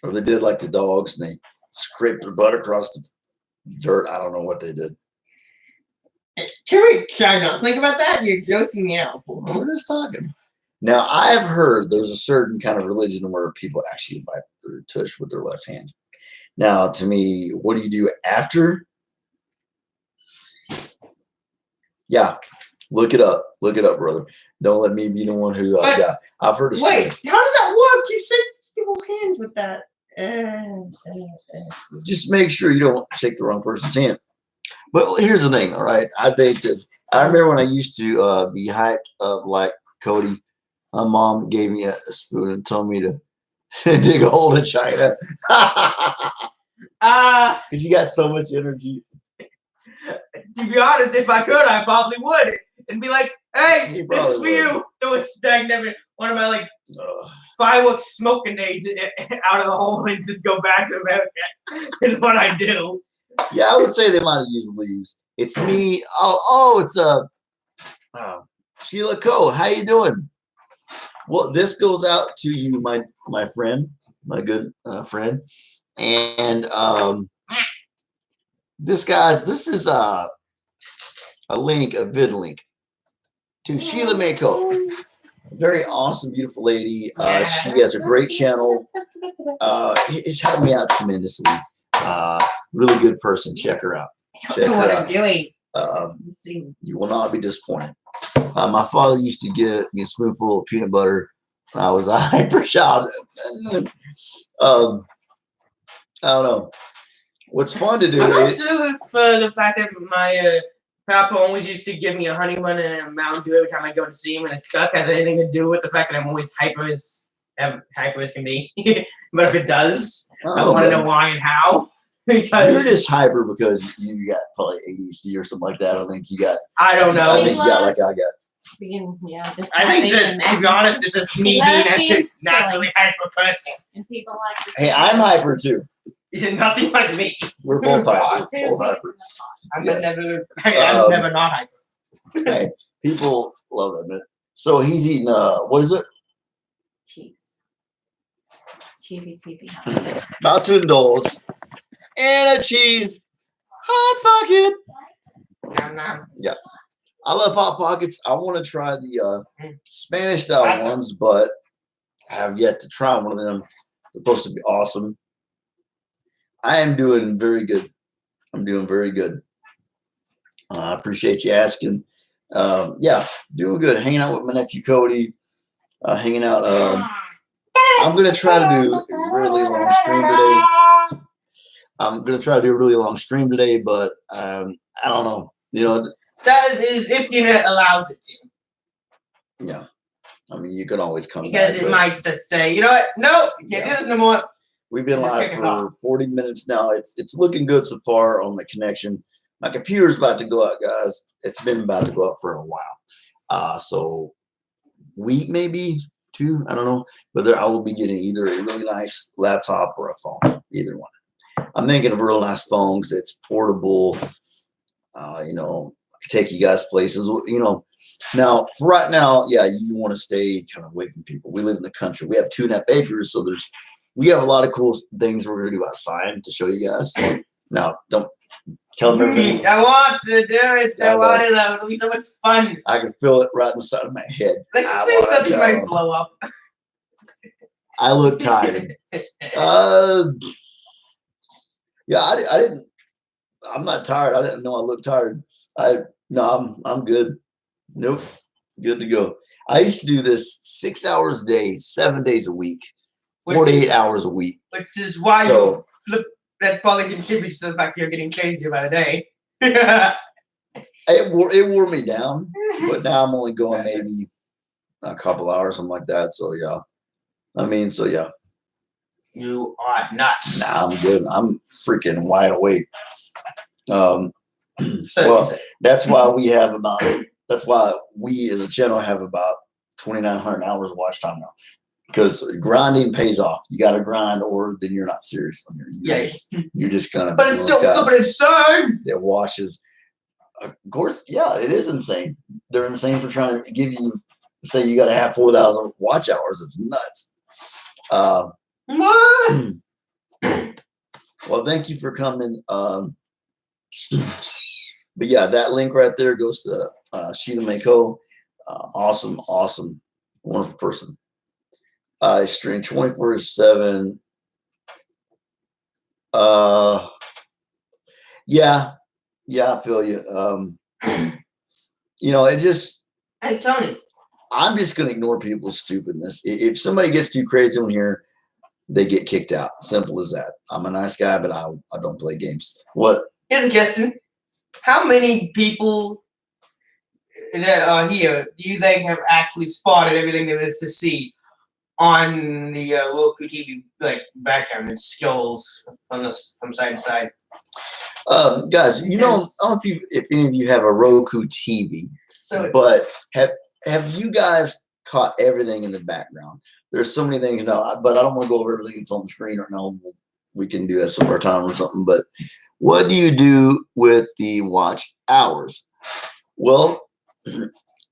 Or they did like the dogs and they scraped their butt across the dirt. I don't know what they did. Can we try not to think about that? You're grossing me out. We're just talking. Now, I've heard there's a certain kind of religion where people actually wipe their tush with their left hand. Now, to me, what do you do after? Yeah, look it up. Look it up, brother. Don't let me be the one who. I've heard. Wait, how does that work? You shake people's hands with that. Just make sure you don't shake the wrong person's hand. But here's the thing, all right? I think this. I remember when I used to be hyped up like Cody. My mom gave me a spoon and told me to dig a hole in China. Because you got so much energy. To be honest, if I could, I probably would. And be like, hey, this is for you. Throw a stagnant one of my fireworks smoke grenades out of the hole and just go back to America. Is what I do. Yeah, I would say they might have used leaves. It's me. It's Sheila Co. How you doing? Well, this goes out to you, my friend, my good friend, and this is a link, a vid link to Sheila Mako. Very awesome, beautiful lady. She has a great channel. It's helped me out tremendously. Really good person. Check her out. Check her out. You will not be disappointed. My father used to give me a spoonful of peanut butter when I was a hyper child. I don't know. What's fun to do is for the fact that my Papa always used to give me a honey bun and a Mountain Dew every time I go to see him, and it stuck. Has anything to do with the fact that I'm always hyper as can be? But if it does, I want to know why and how. Because you're just hyper because you got probably ADHD or something like that. I don't think you got. I don't know. I think you got like I got. I think that, to be honest, it's just me being a naturally hyper person. And people like to hey, I'm hyper too. You're nothing like me. We're both hyper. Both hyper. I'm never not hyper. Hey, people love that, man. So he's eating what is it? Cheese. Cheesy TV. About to indulge. And a cheese hot pocket. Nom nom. I love Hot Pockets. I want to try the Spanish style ones, but I have yet to try one of them. They're supposed to be awesome. I am doing very good. I'm doing very good. I appreciate you asking. Yeah, doing good. Hanging out with my nephew Cody. Hanging out. I'm gonna try to do a really long stream today. I'm gonna try to do a really long stream today, but I don't know. You know, That is if the internet allows it to. yeah. I mean, you can always come Because back. it might just say, you know what? Nope, you can't do this no more. We've been Just live kick us for off. 40 minutes now. It's looking good so far on the connection. My computer's about to go out, guys. It's been about to go out for a while. So week maybe 2, I don't know. But I will be getting either a really nice laptop or a phone, either one. I'm thinking of a real nice phone because it's portable. You know, I can take you guys places. You know, now for right now, yeah, you want to stay kind of away from people. We live in the country. We have 2.5 acres, so we have a lot of cool things we're gonna do outside to show you guys. Now, don't tell them everything. I want to do it. I I want it. It'll be so much fun. I can feel it right in the side of my head. Let's I say wanna something tell might 'em. blow up. I look tired. Yeah, I didn't. I'm not tired. I didn't know I looked tired. No, I'm good. Nope, good to go. I used to do this 6 hours a day, 7 days a week, 48 hours a week. Which is why So that probably contributes to the fact you're getting crazier by the day. it wore me down, but now I'm only going maybe a couple hours, something like that. So yeah, I mean, so yeah. You are nuts. Nah, I'm good. I'm freaking wide awake. So Well, that's why we have about. That's why we as a channel have about 2,900 hours of watch time now. Because grinding pays off. You got to grind, or then you're not serious. You're just gonna. But it's still flipping insane. It washes. Of course, yeah, it is insane. They're insane for trying to give you. Say you got to have 4,000 watch hours. It's nuts. What? Well, thank you for coming. But yeah, that link right there goes to Shiela Mako. Awesome, wonderful person. I stream 24/7. Yeah, I feel you. You know, it just. Hey, Tony. I'm just gonna ignore people's stupidness. If somebody gets too crazy on here, they get kicked out. Simple as that. I'm a nice guy, but I don't play games. What? Here's a question. How many people that are here do you think have actually spotted everything there is to see on the Roku TV like background and scrolls from side to side? Guys, you know, I don't know if any of you have a Roku TV, but have you guys caught everything in the background? There's so many things now, but I don't want to go over everything that's on the screen right now. We can do that some more time or something. But what do you do with the watch hours? Well,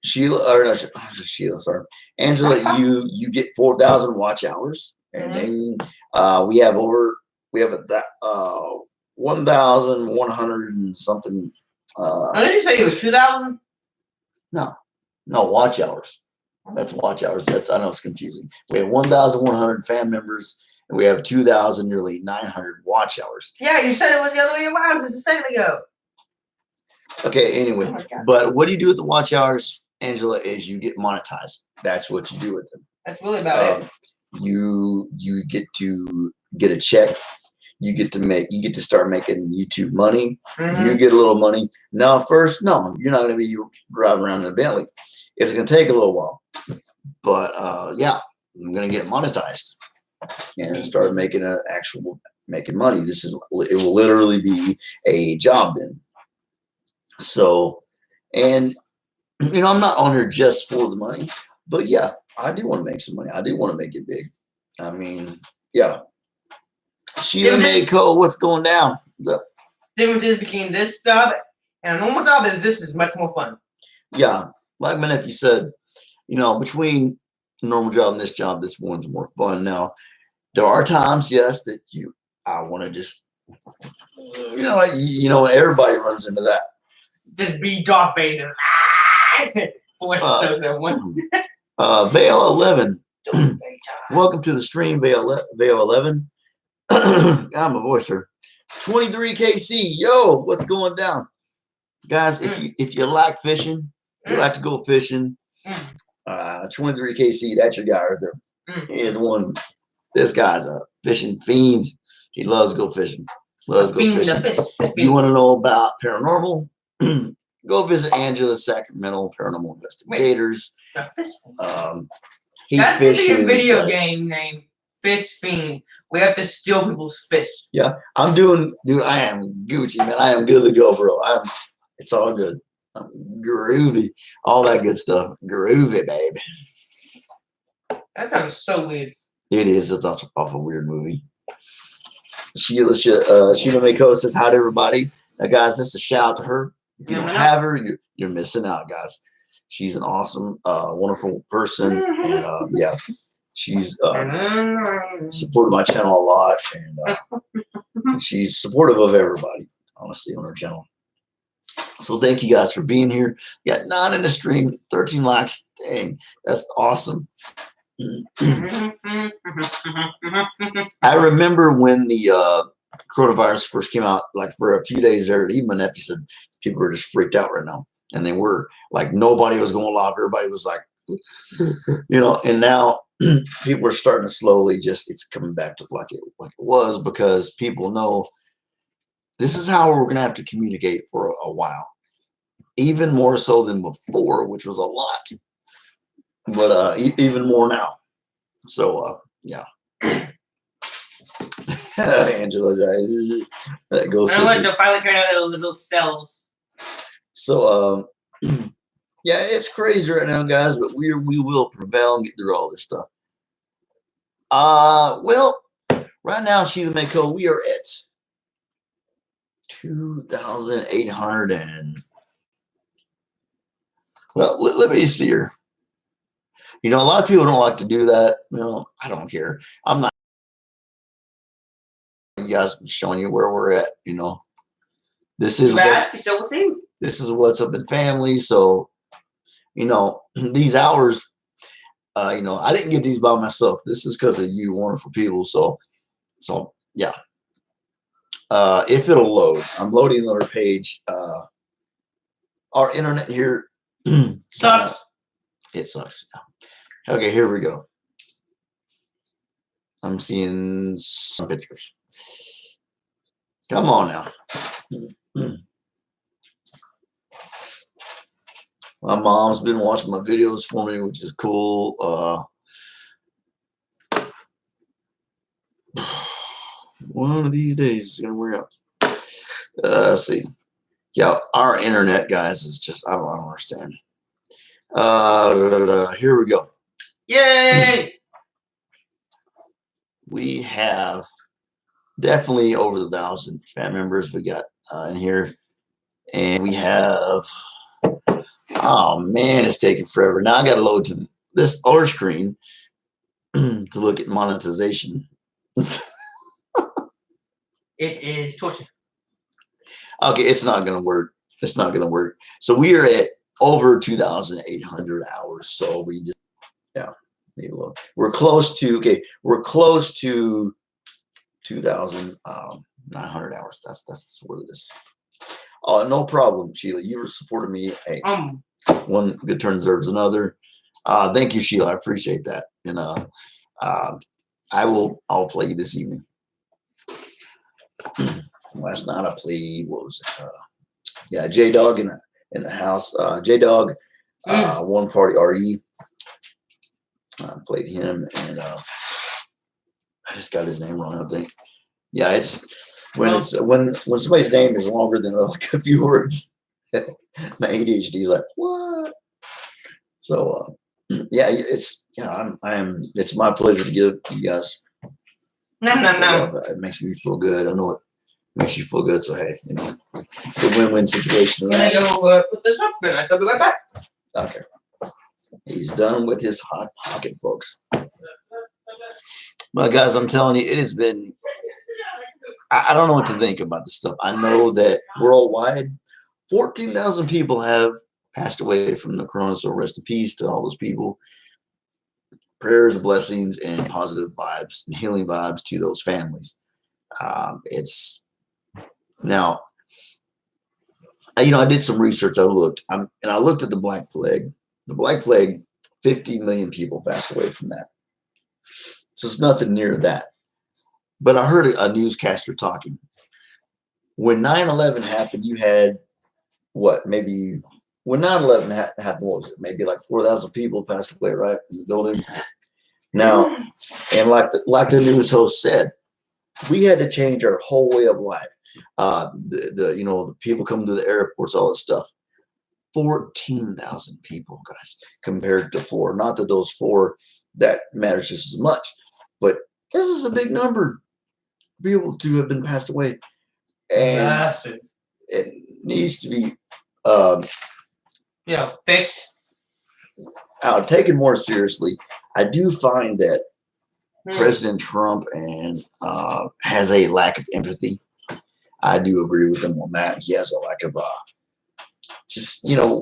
Angela, you get 4,000 watch hours, and then we have 1,100 and something. Did you say it was 2,000? No, watch hours. That's watch hours. I know it's confusing. We have 1,100 fan members, and we have 2,000, nearly 900 watch hours. Yeah, you said it was the other way around just a second ago. Okay, anyway, but what do you do with the watch hours, Angela, is you get monetized. That's what you do with them. That's really about it. You get to get a check. You get to start making YouTube money. You get a little money. Now, first, no, you're not going to be driving around in a Bentley. It's going to take a little while. But yeah, I'm going to get monetized and start making money. It will literally be a job then. So, and you know, I'm not on here just for the money, but yeah, I do want to make some money. I do want to make it big. I mean, yeah. Shiela Mako, what's going down? The differences between this job and a normal job is this is much more fun. Yeah, like my nephew said, you know, between the normal job and this job, this one's more fun. Now, there are times, yes, that I want to just, you know, everybody runs into that. just be Darth Vader. Force someone. Vale 11. Welcome to the stream, Vale 11. I'm a voicer. 23 KC. Yo, what's going down? Guys, if you like fishing, if you like to go fishing, 23 KC, that's your guy right there. He is one. This guy's a fishing fiend. He loves to go fishing. Loves to go fishing. You want to know about paranormal? Go visit Angela's Sacramento Paranormal Investigators. He That's fishes. a video game name. Fish Fiend. We have to steal people's fish. Yeah, I'm doing, dude. I am Gucci, man. I am good to go, bro. It's all good. I'm groovy, all that good stuff. Groovy, babe. That sounds so weird. It is. It's off a weird movie. Sheila Mako says hi to everybody. Now, guys, this is a shout out to her. If you don't have her, you're missing out, guys. She's an awesome, wonderful person, and yeah, she's supported my channel a lot, and she's supportive of everybody, honestly, on her channel. So thank you guys for being here. You got 9 in the stream, 13 likes. Dang, that's awesome. I remember when the coronavirus first came out, like for a few days there, even an episode, people were just freaked out right now. And they were like, nobody was going live. Everybody was like, you know, and now people are starting to slowly it's coming back to like it was, because people know this is how we're going to have to communicate for a while, even more so than before, which was a lot, but even more now. So, yeah. Angela, that goes. I want to finally turn out little cells. So, yeah, it's crazy right now, guys, but we will prevail and get through all this stuff. Well, right now, Sheila Mako, we are at 2,800 and well, let me see here. You know, a lot of people don't like to do that. You know, I don't care. I'm not. You guys showing you where we're at. You know, this is what's up in family. So, you know, these hours. You know, I didn't get these by myself. This is because of you, wonderful people. So yeah. If it'll load, I'm loading another page. Our internet here sucks. It sucks. Yeah. Okay, here we go. I'm seeing some pictures. Come on now. My mom's been watching my videos for me, which is cool. One of these days it's gonna wear out. Let's see. Yeah, our internet, guys, is just I don't understand. Here we go. Yay! We have definitely over 1,000 fan members we got in here, and we have. Oh man, it's taking forever. Now I got to load to this other screen to look at monetization. It is torture. Okay, it's not going to work. It's not going to work. So we are at over 2,800 hours. So we just, yeah, need a look. We're close to, okay, we're close to 2,900 hours. That's what it is. Oh, no problem, Sheila. You were supporting me. Hey, one good turn deserves another. Thank you, Sheila. I appreciate that. And I'll play you this evening. Last night I played, what was it? Yeah, J-Dog in the house. J-Dog, One Party RE. I played him, and I just got his name wrong, I think. Yeah, it's when somebody's name is longer than like a few words. My ADHD is like, what? So yeah, it's it's my pleasure to give you guys. No. It makes me feel good. I know it makes you feel good. So hey, you know, it's a win-win situation. Right? I go put this up, and I shall be right back. Okay. He's done with his hot pocket, folks. Well, guys, I'm telling you, it has been. I don't know what to think about this stuff. I know that worldwide, 14,000 people have passed away from the corona, so rest in peace to all those people. Prayers, blessings, and positive vibes and healing vibes to those families. It's now, I did some research. I looked at the Black Plague. The Black Plague, 50 million people passed away from that. So it's nothing near that. But I heard a newscaster talking. When 9/11 happened, you had what? Maybe when 9/11 happened, what was it? Maybe like 4,000 people passed away, right, in the building. Now, and like the news host said, we had to change our whole way of life. The people coming to the airports, all this stuff. 14,000 people, guys, compared to 4. Not that those 4 that matters just as much, but this is a big number of people to have been passed away, and Massive. it needs to be, fixed. Taken more seriously. I do find that President Trump has a lack of empathy. I do agree with him on that. He has a lack of at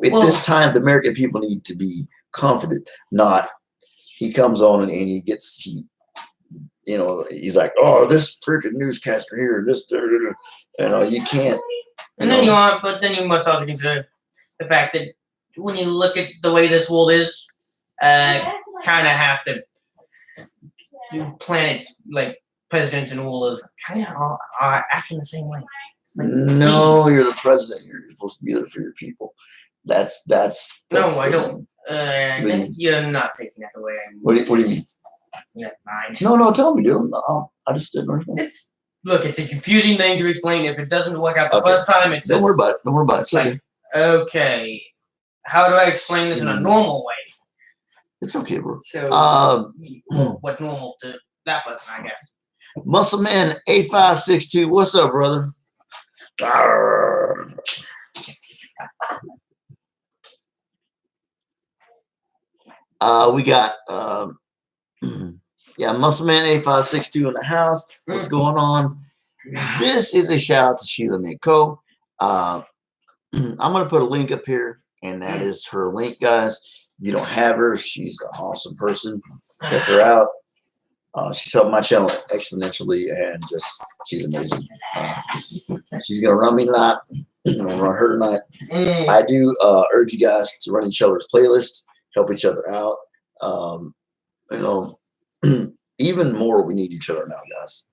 this time, the American people need to be comforted. Not he comes on and he's like, oh, this freaking newscaster here, you can't. Then you must also consider the fact that when you look at the way this world is, kind of have to planets like presidents and rulers kind of are acting the same way. No, you're the president. You're supposed to be there for your people. That's no, I don't. You're not taking that the way I. What do you mean? Yeah, mine. No, tell me, dude. I just didn't understand. It's a confusing thing to explain. If it doesn't work out the first time, it's don't worry about it. Don't worry about it. It's like, okay, how do I explain this in a normal way? It's okay, bro. So, what's normal to that person, I guess. Muscle Man 8562. What's up, brother? We got Muscle Man 8562 in the house. What's going on? This is a shout out to Shiela May Co. I'm gonna put a link up here, and that is her link, guys. If you don't have her, she's an awesome person. Check her out. She's helped my channel exponentially, and she's amazing. She's gonna run me tonight. I'm gonna run her tonight. I do urge you guys to run each other's playlist, help each other out. Even more, we need each other now, guys.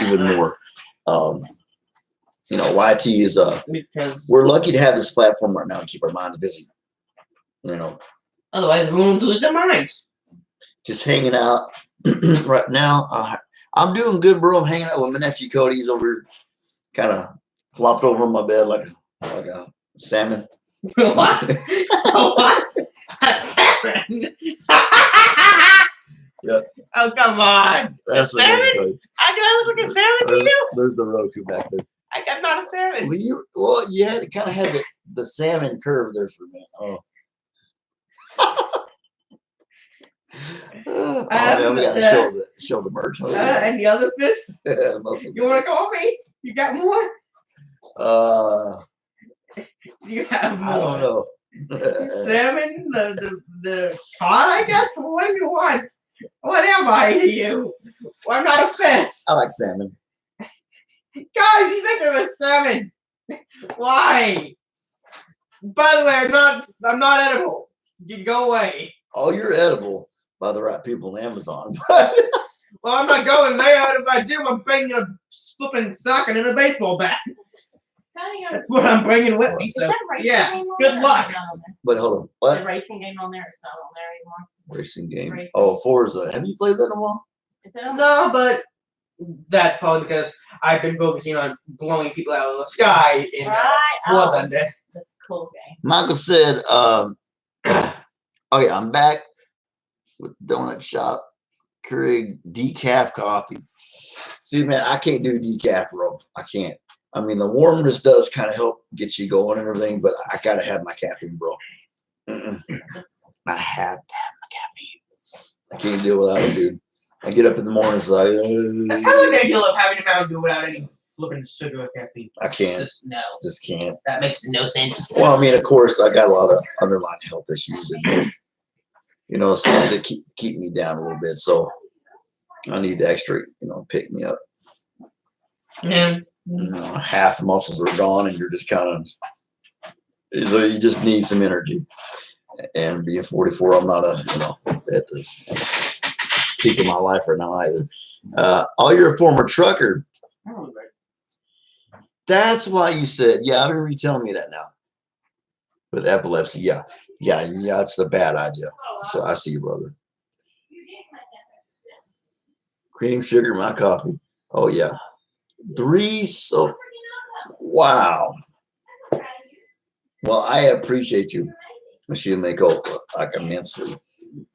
Even more. YT is because we're lucky to have this platform right now to keep our minds busy. Otherwise, we won't lose their minds. Just hanging out right now. I'm doing good, bro. I'm hanging out with my nephew Cody. He's over, kind of flopped over on my bed like a salmon. What? What? A salmon? Yeah. Oh, come on. That's a salmon? Do I look like a salmon to you? There's the Roku back there. I'm not a salmon. You had to kind of have the salmon curve there for a minute. Oh. We gotta show the merch. Any other fish? You want to call me? You got more? You have more. I don't know. Salmon, the cod, I guess. What do you want? What am I to you? Well, I'm not a fish. I like salmon. Guys, you think I'm a salmon? Why? By the way, I'm not edible. You can go away. Oh, you're edible by the right people on Amazon. Well, I'm not going there. If I do, I'm bringing a flipping sock and a baseball bat. That's what I'm bringing with me. So, yeah, good luck. But hold on. What? The racing game on there is not on there anymore. Racing game. Oh, Forza. Have you played that in a while? No, but that's probably because I've been focusing on blowing people out of the sky in War Thunder. That's a cool game. Michael said, okay, I'm back with Donut Shop Keurig decaf coffee. See, man, I can't do decaf, bro. I can't. I mean, the warmness does kind of help get you going and everything, but I gotta have my caffeine, bro. I have to have my caffeine. I can't deal without it, dude. I get up in the morning, it's like. That's kind of like the idea of having a Mountain Dew without any flipping sugar with caffeine. I can't. No. Just can't. That makes no sense. Well, I mean, of course, I got a lot of underlying health issues, and something to keep me down a little bit. So I need the extra, pick me up. Yeah. Half the muscles are gone, and you're just kind of. So you just need some energy. And being 44, I'm not at the peak of my life right now either. Oh, you're a former trucker. That's why you said, yeah, I remember you telling me that now. With epilepsy, yeah, it's the bad idea. So I see you, brother. Cream, sugar, my coffee. Oh, yeah. 3, so, wow. Well, I appreciate you. She'll make up like immensely.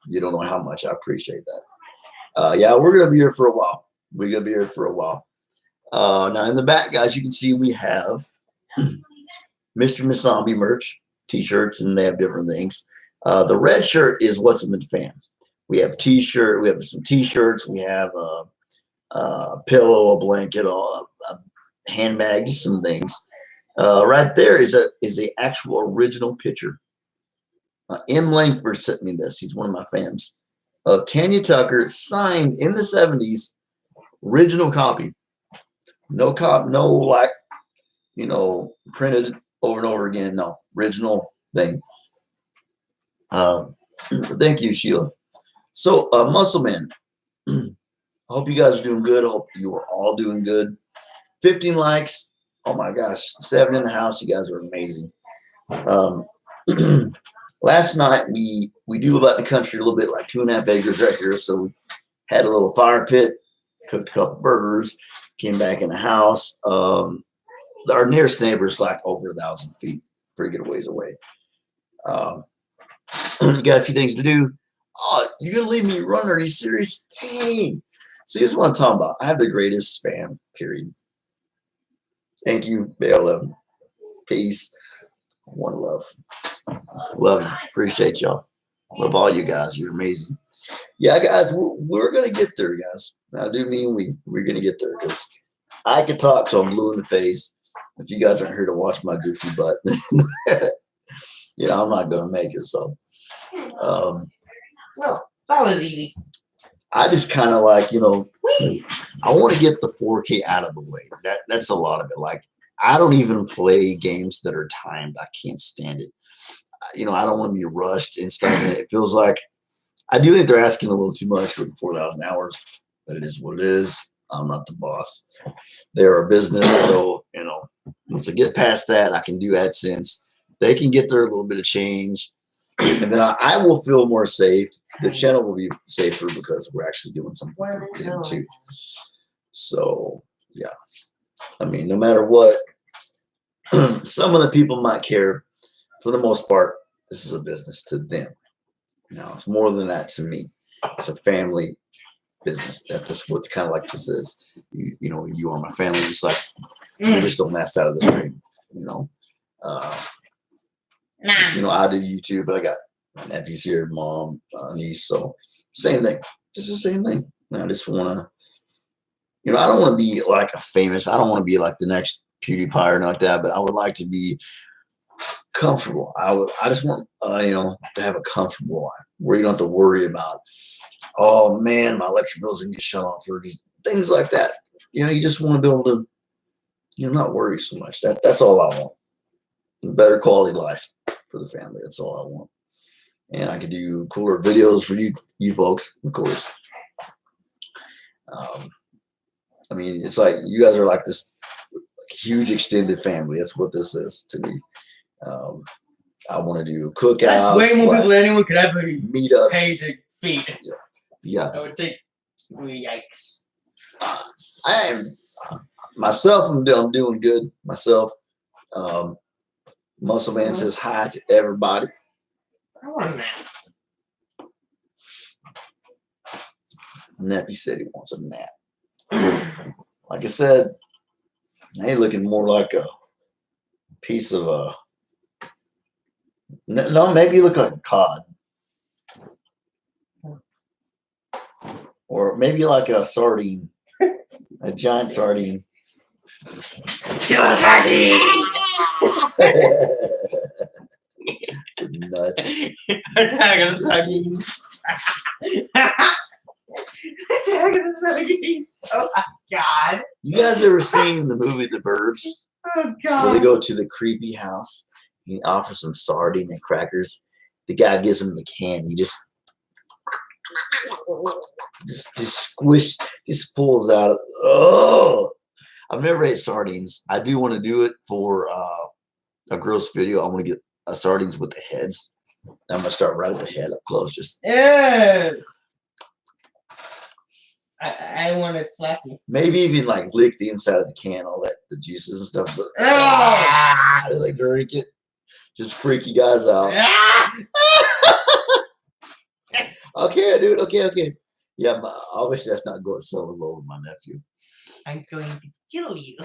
You don't know how much I appreciate that. Yeah, we're going to be here for a while. Now, in the back, guys, you can see we have Mr. and Miss Zombie merch, T-shirts, and they have different things. The red shirt is What's a Mid Fan. We have T-shirt. We have some T-shirts. We have a pillow, a blanket, a handbag, just some things. Right there is the actual original picture. M. Langford sent me this. He's one of my fans. Of Tanya Tucker, signed in the 70s, original copy. No printed over and over again. No, original thing. Thank you, Sheila. So, Muscle Man, I hope you guys are doing good. I hope you are all doing good. 15 likes. Oh my gosh, 7 in the house. You guys are amazing. Last night we do about the country a little bit, like 2.5 acres right here. So we had a little fire pit, cooked a couple burgers, came back in the house. Our nearest neighbor is like over 1,000 feet, pretty good ways away. You got a few things to do. Oh, you're gonna leave me running? Are you serious? Dang. See, this is what I'm talking about. I have the greatest fan, period. Thank you, BLM. Peace. One love. Love you. Appreciate y'all. Love all you guys. You're amazing. Yeah, guys, we're gonna get there, guys. I do mean we're gonna get there, because I could talk till I'm blue in the face. If you guys aren't here to watch my goofy butt, I'm not gonna make it. So, Well, that was easy. I just kind of like, I want to get the 4K out of the way. That's a lot of it. Like, I don't even play games that are timed. I can't stand it. I don't want to be rushed and stuff. And it feels like, I do think they're asking a little too much for the 4,000 hours, but it is what it is. I'm not the boss. They're a business. So, once I get past that, I can do AdSense. They can get their little bit of change. And then I will feel more safe. The channel will be safer because we're actually doing something for them too. So, yeah. I mean, no matter what, some of the people might care. For the most part, this is a business to them. Now, it's more than that to me. It's a family business. That's what kind of like this is. You are my family. Just like you just don't mess out of the screen. I do YouTube, but I got my nephews here, mom, niece. So same thing. Just the same thing. I just want to, I don't want to be like I don't want to be like the next PewDiePie or nothing like that, but I would like to be comfortable. I just want, to have a comfortable life where you don't have to worry about, oh man, my electric bill's going to get shut off, or just things like that. You just want to be able to, not worry so much. That's all I want. A better quality life for the family. That's all I want. And I could do cooler videos for you folks, of course. I mean, it's like you guys are like this huge extended family. That's what this is to me. I want to do cookouts. That's way more people than anyone could ever meetups. Pay to feed. Yeah. That would take. Yikes. I am myself. I'm doing good myself. Muscle Man says hi to everybody. I want a nap. Nephew said he wants a nap. Like I said, they looking more like a piece of no, maybe you look like a cod. Or maybe like a sardine. A giant sardine. Kill a sardine. Nuts. Attack of the sardines. Attack of the sardines. Oh my god. You guys ever seen the movie The Burbs? Oh Where god. they go to the creepy house. He offers some sardine and crackers. The guy gives him the can. He just squish, just pulls out of. Oh, I've never ate sardines. I do want to do it for a gross video. I want to get sardines with the heads. I'm gonna start right at the head up close. Just Ew. I want to slap you. maybe even like lick the inside of the can, all that the juices and stuff. So, like drink it. Just freak you guys out. Okay, dude. Okay. Yeah, but obviously that's not going so low with my nephew. I'm going to kill you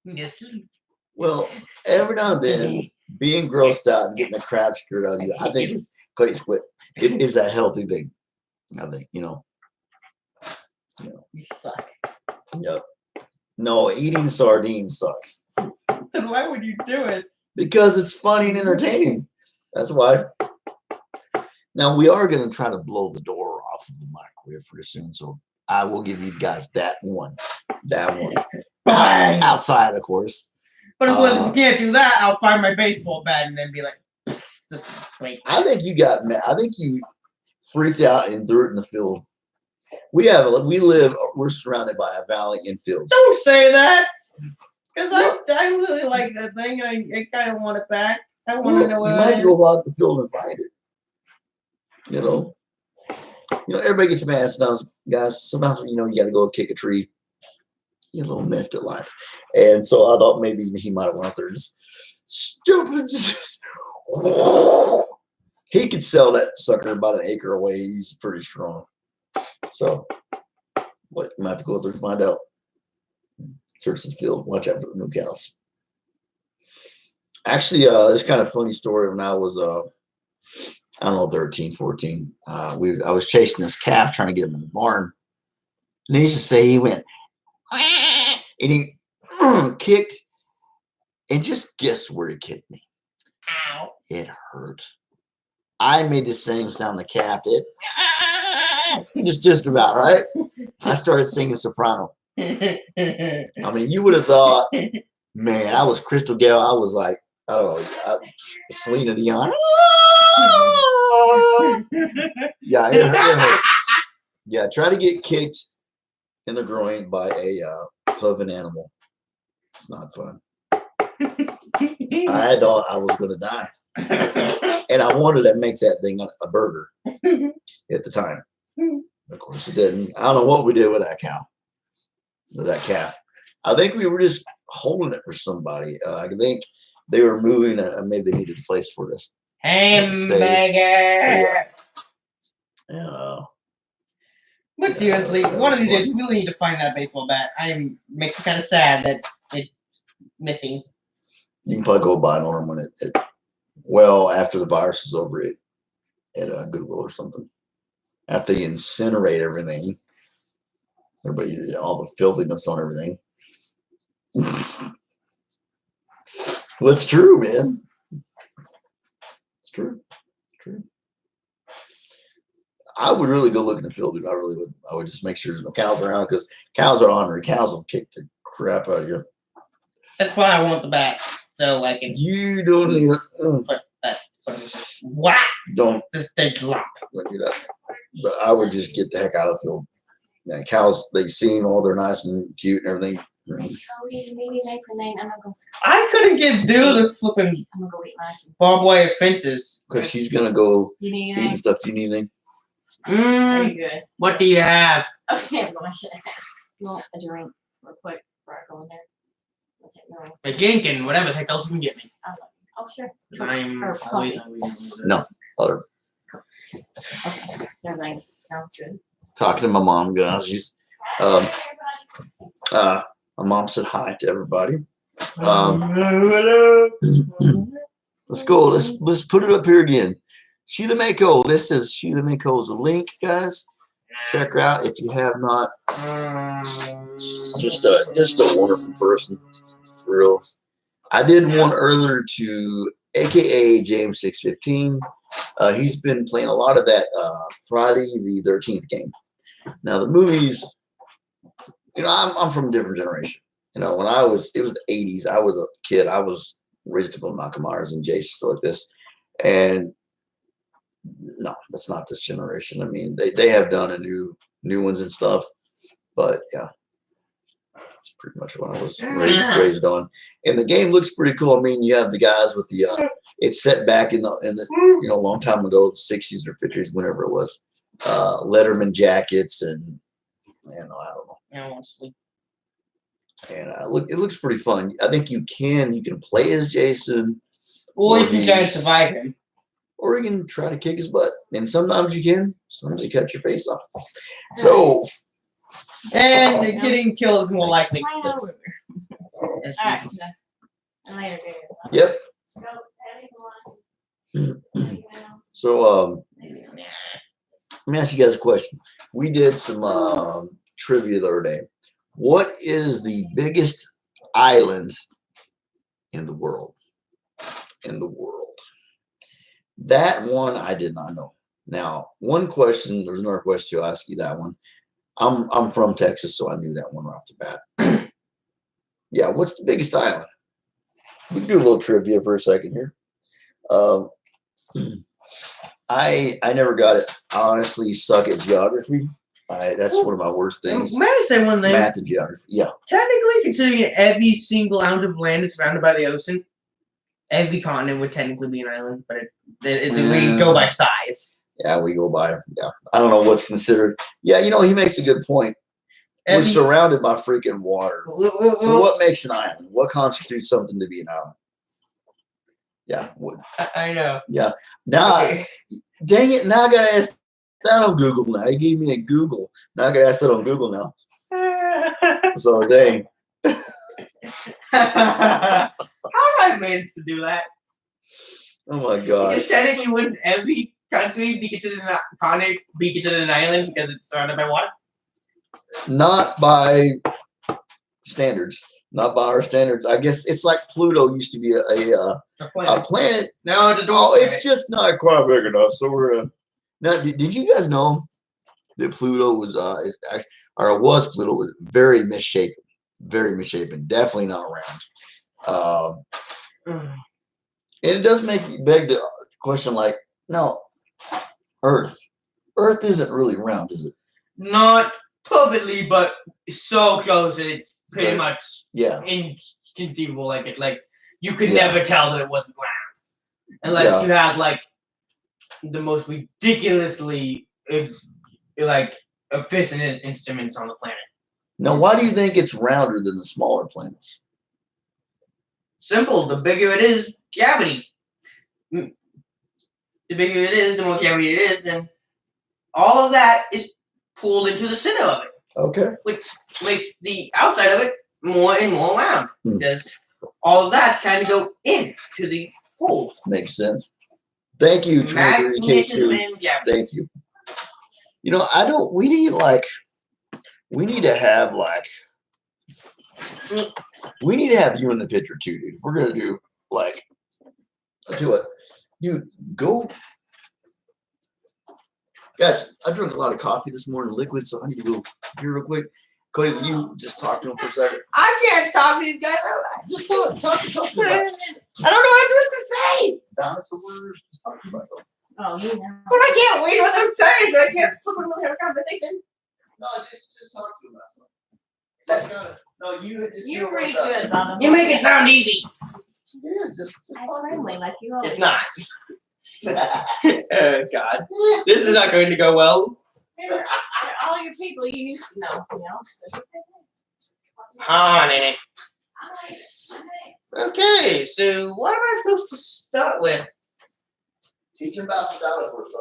in your sleep. Well, every now and then, being grossed out and getting the crap screwed out of you, I think it's it is a healthy thing. I think, you know. You suck. Yep. No, eating sardines sucks. Then why would you do it? Because it's funny and entertaining. That's why. Now we are going to try to blow the door off of the microwave pretty soon, so I will give you guys that one. Bang! Outside, of course. But if we can't do that, I'll find my baseball bat and then be like, just wait. I think you got mad. I think you freaked out and threw it in the field. We're surrounded by a valley and fields. Don't say that, because I really like that thing, and I kind of want it back. I want to know You what might it go is. out the field and find it. You know, everybody gets mad sometimes, guys. Sometimes you got to go kick a tree. You little miffed at life, and so I thought maybe he might have went out there and just stupid. He could sell that sucker about an acre away. He's pretty strong. So, what you might have to go through and find out. Search the field. Watch out for the new cows. Actually, this kind of funny story. When I was, I don't know, 13, 14, I was chasing this calf, trying to get him in the barn. And he used to say he went, and he kicked, and just guess where he kicked me. Ow. It hurt. I made the same sound the calf did. Just about, right? I started singing soprano. I mean, you would have thought, man, I was Crystal Gale. I was like, I don't know, Selena Dion. Yeah, it hurt. Yeah, try to get kicked in the groin by a hooven animal. It's not fun. I thought I was going to die. And I wanted to make that thing a burger at the time. Of course, it didn't. I don't know what we did with that cow, with that calf. I think we were just holding it for somebody. I think they were moving, and maybe they needed a place for us. Hamburger. Yeah. But seriously, one of these days we really need to find that baseball bat. Makes me kind of sad that it's missing. You can probably go buy an ornament after the virus is over at Goodwill or something. After you incinerate everything, all the filthiness on everything. Well, it's true, man. It's true. I would really go look in the field, dude. I really would. I would just make sure there's no cows around, because cows are ornery. Cows will kick the crap out of you. That's why I want the bat, so I can. You don't need Whack! Don't They drop. do that. But I would just get the heck out of the field. Yeah, cows, they seem all they're nice and cute and everything. I couldn't get through the flipping barbed wire fences. Because she's gonna go You need eating stuff. Do you need anything? Are you good? What do you have? Okay, I'm going to. You want a drink real quick before I go in there? Okay, no. A Ginkin, whatever the heck else you can get me. Oh, sure. I'm Or always coffee. hungry. No. Other. Okay, never mind. Sounds good. Talking to my mom, guys. She's my mom said hi to everybody. Let's go. Let's put it up here again. Sheila Mako. This is Sheila Mako's link, guys. Check her out if you have not. just a wonderful person, for real. I did one earlier to AKA James 615. He's been playing a lot of that Friday the 13th game. Now the movies, I'm from a different generation. When it was the 80s. I was a kid. I was raised up on Malcolm Myers and Jason, stuff like this. And no, that's not this generation. I mean, they have done a new ones and stuff, but yeah, that's pretty much what I was raised on. And the game looks pretty cool. I mean, you have the guys with the it's set back in the a long time ago, the 60s or 50s, whenever it was. Letterman jackets and I don't know. I want to sleep. And it looks pretty fun. I think you can play as Jason, or you can try to survive him, or you can try to kick his butt. And sometimes you can. Sometimes you cut your face off. So, and getting killed is more likely. All right. Later, yep. So, let me ask you guys a question. We did some trivia the other day. What is the biggest island in the world? That one I did not know. Now, one question, there's another question to ask you that one. I'm from Texas, so I knew that one right off the bat. Yeah, what's the biggest island? We can do a little trivia for a second here. I never got it. I honestly suck at geography. That's one of my worst things. May I say one thing? Math and geography. Yeah. Technically, considering every single ounce of land is surrounded by the ocean, every continent would technically be an island, but we go by size. Yeah, we go by. Yeah, I don't know what's considered. Yeah, he makes a good point. We're surrounded by freaking water. So what makes an island? What constitutes something to be an island? Yeah. I know. Yeah. Now, dang it! Now I gotta ask that on Google. Now you gave me a Google. Now I gotta ask that on Google now. So dang. How have I managed to do that? Oh my god. Because technically, wouldn't every country be considered an continent, be considered an island because it's surrounded by water? Not by standards. Not by our standards. I guess it's like Pluto used to be a planet. No, it's a dwarf planet. It's just not quite big enough. So we're gonna. Now, did you guys know that Pluto was Pluto was very misshapen, definitely not round. And it does make you beg the question, like, no, Earth isn't really round, is it? Not perfectly, but so close that it's pretty much inconceivable. Like you could never tell that it wasn't round unless you had like the most ridiculously efficient instruments on the planet. Now, why do you think it's rounder than the smaller planets? Simple. The bigger it is, gravity. The bigger it is, the more gravity it is, and all of that is pulled into the center of it. Okay. Which makes the outside of it more and more round because all of that's kind of go into the holes. Makes sense. Thank you, Trinity K2. Thank you. We need to have you in the picture too, dude. If we're gonna do let's do it. Dude, go. Guys, I drank a lot of coffee this morning, liquid, so I need to go here real quick. Cody, will you just talk to him for a second? I can't talk to these guys. Just talk to them. I don't know what I'm supposed to say. Dinosaurs. Just talk about them. Oh, you know. But I can't read what they're saying. I can't flip and have a conversation. No, just talk to them. No, you just. You're pretty good, Bob. You make it sound easy. Yeah, just friendly, like you always. It's not. Oh God, this is not going to go well. All your people you used to know, Honey. Okay, so what am I supposed to start with? Teach them about some dinosaurs.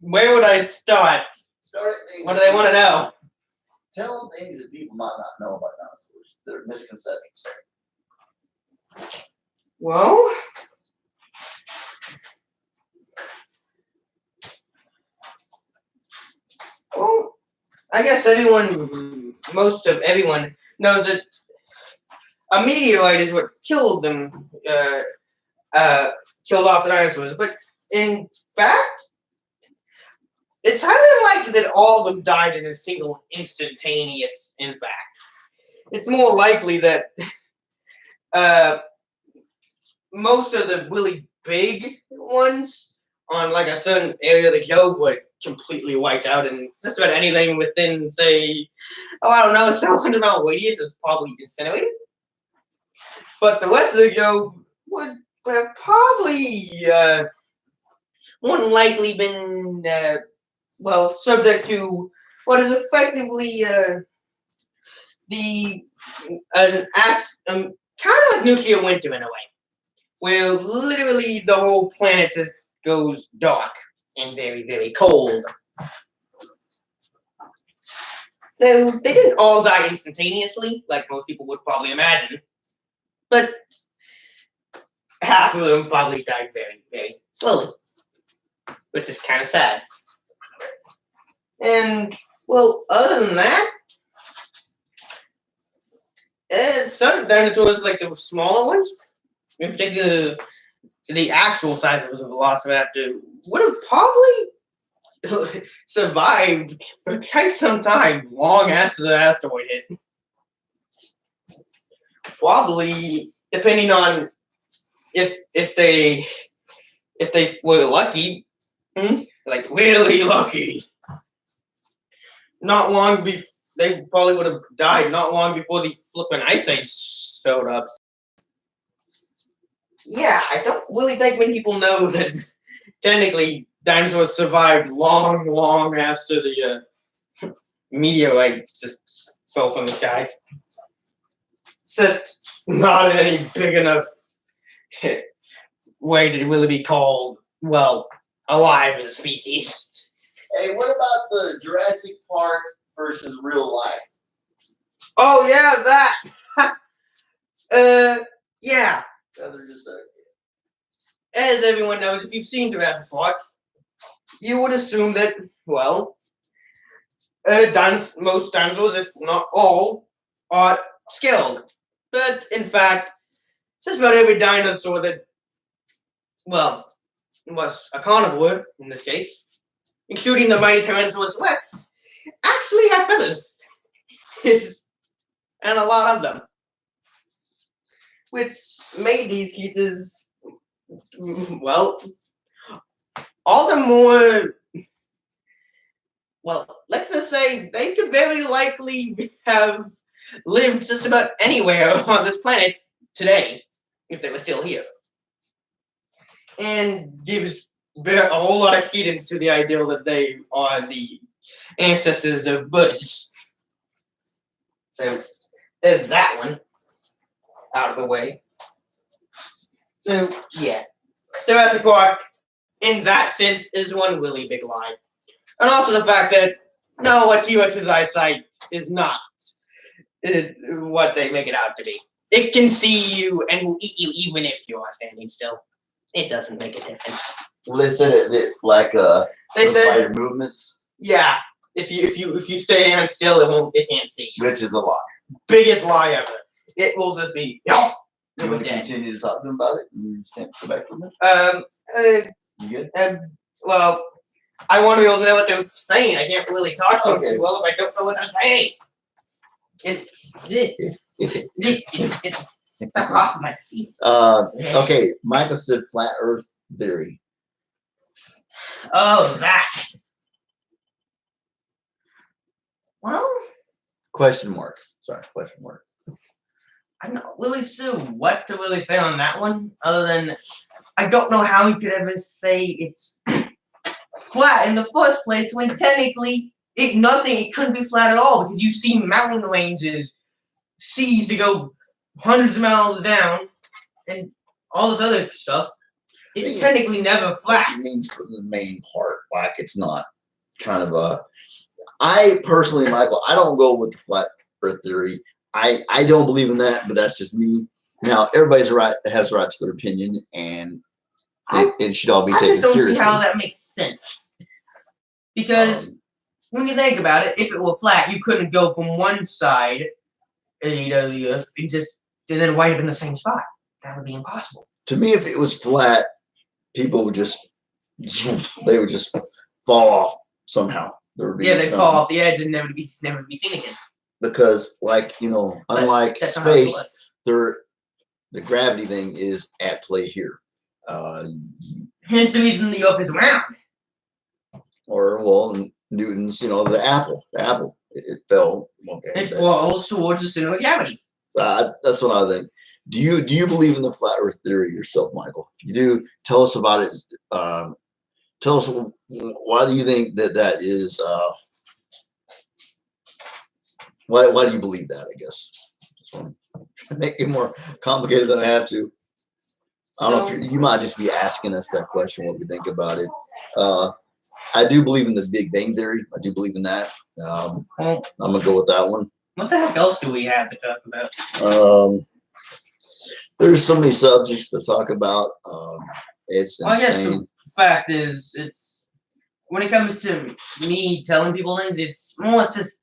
Where would I start? What do they want to know? Tell them things that people might not know about dinosaurs. They're misconceptions. Well, I guess most of everyone knows that a meteorite is what killed them, killed off the dinosaurs. But in fact, it's highly unlikely that all of them died in a single instantaneous impact. It's more likely that most of the really big ones on like a certain area of the globe were completely wiped out, and just about anything within, say, I don't know, 700-mile radius is probably incinerated. But the rest of the globe would have probably more than likely been subject to what is effectively kind of like nuclear winter in a way, where literally the whole planet just goes dark and very, very cold. So they didn't all die instantaneously, like most people would probably imagine, but half of them probably died very, very slowly, which is kind of sad. And, well, other than that, some dinosaurs, like the smaller ones, in particular, the actual size of the Velociraptor, would have probably survived for quite some time, long after the asteroid hit. Probably, depending on if they were lucky, like really lucky. Not long before, they probably would have died not long before the flippin' ice age showed up. Yeah, I don't really think many people know that technically dinosaurs survived long after the meteorite just fell from the sky. It's just not in any big enough way to really be called, well, alive as a species. Hey, what about the Jurassic Park versus real life? Oh yeah, that. Yeah. As everyone knows, if you've seen Jurassic Park, you would assume that, well, most dinosaurs, if not all, are skilled. But in fact, just about every dinosaur that, well, was a carnivore in this case, including the mighty Tyrannosaurus Rex, actually have feathers. And a lot of them. Which made these creatures, well, all the more, well, let's just say they could very likely have lived just about anywhere on this planet today if they were still here. And gives a whole lot of credence to the idea that they are the ancestors of birds. So there's that one out of the way. So yeah, Jurassic Park, in that sense, is one really big lie. And also the fact that no, a T-Rex's eyesight is not what they make it out to be. It can see you and will eat you even if you are standing still. It doesn't make a difference. Well, they said it's like they said spider movements. Yeah, if you stand still, it can't see you. Which is a lie. Biggest lie ever. It will just be You want to continue to talk to them about it? You go back to them? You good? Well, I want to be able to know what they're saying. I can't really talk to them too well if I don't know what they're saying. It's stuck off my feet. Okay, Michael said flat Earth theory. Oh, that. Well, question mark. Sorry, question mark. I'm not really sure what to really say on that one, other than I don't know how he could ever say it's flat in the first place when technically it couldn't be flat at all, because you've seen mountain ranges, seas to go hundreds of miles down, and all this other stuff. It's technically never flat. It means for the main part, like it's not kind of a. I personally, Michael, I don't go with the flat Earth theory. I don't believe in that, but that's just me. Now, everybody's right has a right to their opinion, and it should all be taken seriously. I just don't see how that makes sense. Because when you think about it, if it were flat, you couldn't go from one side, the Earth, and then wind up in the same spot. That would be impossible. To me, if it was flat, people would just fall off somehow. There would be they'd fall off the edge and never be seen again. Because, unlike that's not how it space, was. the gravity thing is at play here. Hence the reason the Earth is round. Or Newton's, the apple. It fell. Okay. It falls towards the center of gravity. So that's what I think. Do you believe in the flat Earth theory yourself, Michael? If you do, tell us about it. Tell us why do you think that is? Why do you believe that? I guess make it more complicated than I have to. I don't know if you might just be asking us that question, what we think about it. I do believe in the Big Bang Theory. I do believe in that. I'm gonna go with that one. What the heck else do we have to talk about? There's so many subjects to talk about. It's insane. I guess the fact is, it's when it comes to me telling people things, it's just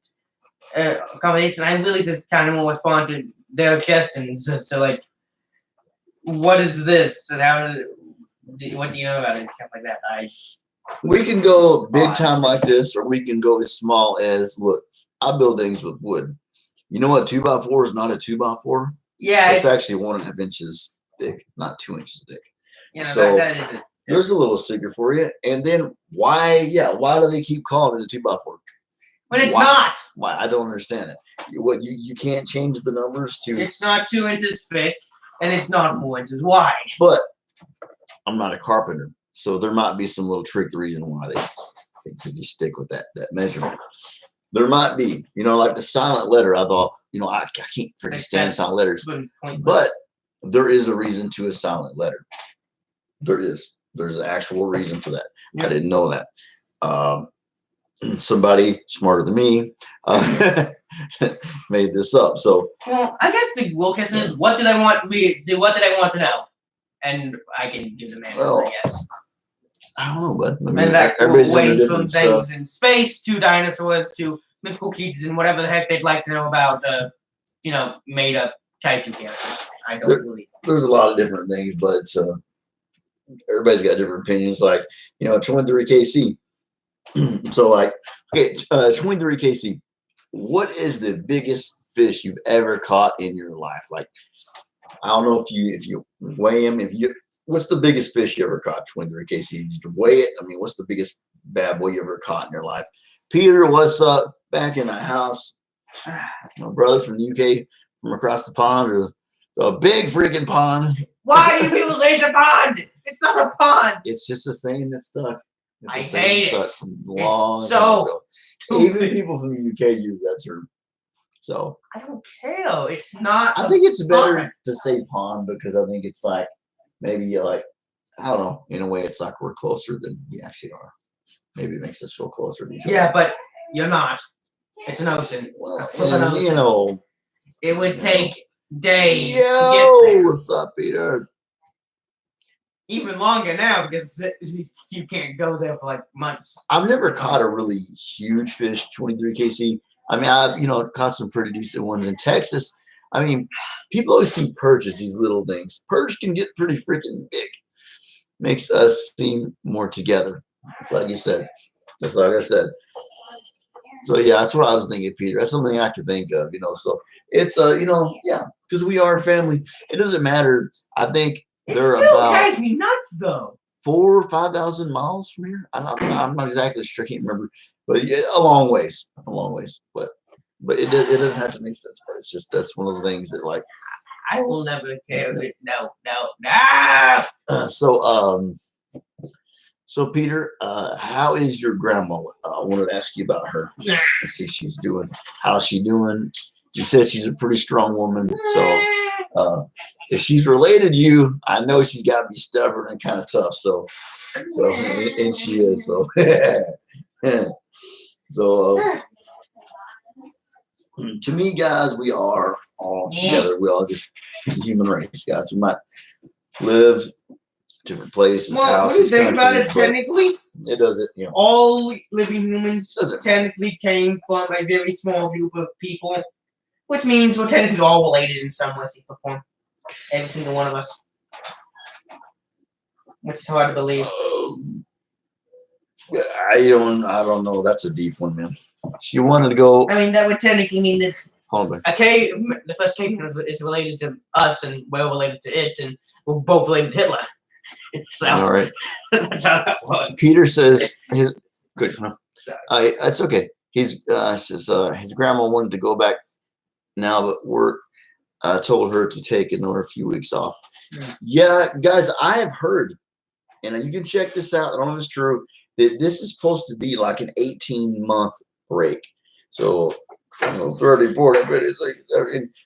a combination. I really just kind of more respond to their questions as to like, what is this and what do you know about it and stuff like that. We can go big time like this, or we can go as small as, look, I build things with wood. You know what 2x4 is not a 2x4? Yeah, it's actually 1.5 inches thick, not 2 inches thick. So that is it. There's a little secret for you. And then why do they keep calling it a 2x4? But it's not. Why? I don't understand it. You can't change the numbers to. It's not 2 inches thick, and it's not 4 inches wide. But I'm not a carpenter, so there might be some little trick. The reason why they just stick with that measurement. There might be, like the silent letter. I thought, I can't freaking stand silent letters. But there is a reason to a silent letter. There is. There's an actual reason for that. Yeah. I didn't know that. Somebody smarter than me made this up. So, well, I guess the real question is, what do they want me? What do they want to know? And I can give them an answer. I guess. I don't know, bud. And that will range from things in space to dinosaurs to mythical creatures and whatever the heck they'd like to know about. Made up kaiju characters. I don't believe. There's a lot of different things, but everybody's got different opinions. Like 23KC. So okay, 23KC. What is the biggest fish you've ever caught in your life? Like, I don't know if you weigh them. What's the biggest fish you ever caught? 23KC. Did you weigh it? I mean, what's the biggest bad boy you ever caught in your life? Peter, what's up? Back in the house. My brother from the UK, from across the pond, or the big freaking pond. Why do you people say it's a pond? It's not a pond. It's just a saying that stuck. I hate it. From long it's so stupid. Even people from the UK use that term. So I don't care. It's not. I think it's better to say pond because I think it's like maybe you're like, I don't know. In a way, it's like we're closer than we actually are. Maybe it makes us feel closer to each other. Yeah, but you're not. It's an ocean. Well, and, it would take days. Yo, to get there. What's up, Peter? Even longer now because you can't go there for like months. I've never caught a really huge fish, 23KC. I mean, I've caught some pretty decent ones in Texas. I mean, people always see perch as these little things. Perch can get pretty freaking big. Makes us seem more together. It's like you said. That's like I said. So yeah, that's what I was thinking, Peter. That's something I could think of, So it's yeah, because we are a family. It doesn't matter. I think they're still about drives me nuts though. 4,000 or 5,000 miles from here. I'm not exactly sure. I can't remember, but a long ways. But it doesn't have to make sense. But it's just that's one of those things that like I will never care. No. So Peter, how is your grandma? I wanted to ask you about her. Let's see, she's doing. How's she doing? You said she's a pretty strong woman. So if she's related to you, I know she's got to be stubborn and kind of tough. So and she is. So to me, guys, we are all together. We all just the human race, guys. We might live different places, Well, when you houses, think about it, countries, but technically, it doesn't, you know. all living humans Does it? technically came from a very small group of people, which means we're technically all related in some way, shape, or form. Every single one of us. Which is hard to believe. I don't know. That's a deep one, man. She wanted to go. I mean, that would technically mean that Hold on. the first caveman is related to us, and we're related to it, and we're both related to Hitler. So All right. that's how that works. Peter says his good. It's okay. His his grandma wanted to go back now, but work told her to take another few weeks off. Yeah, guys, I have heard, and you can check this out. I don't know if it's true, that this is supposed to be like an 18-month break. So, 30, 40, 50,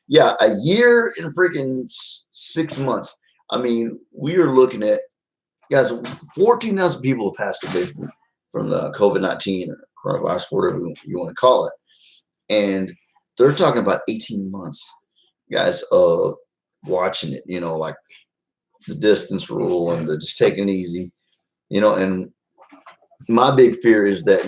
yeah, a year and freaking 6 months. I mean, we are looking at, guys, 14,000 people have passed away from the COVID-19 or coronavirus, whatever you want to call it. And they're talking about 18 months, guys, of watching it, like the distance rule and the just taking it easy, and my big fear is that,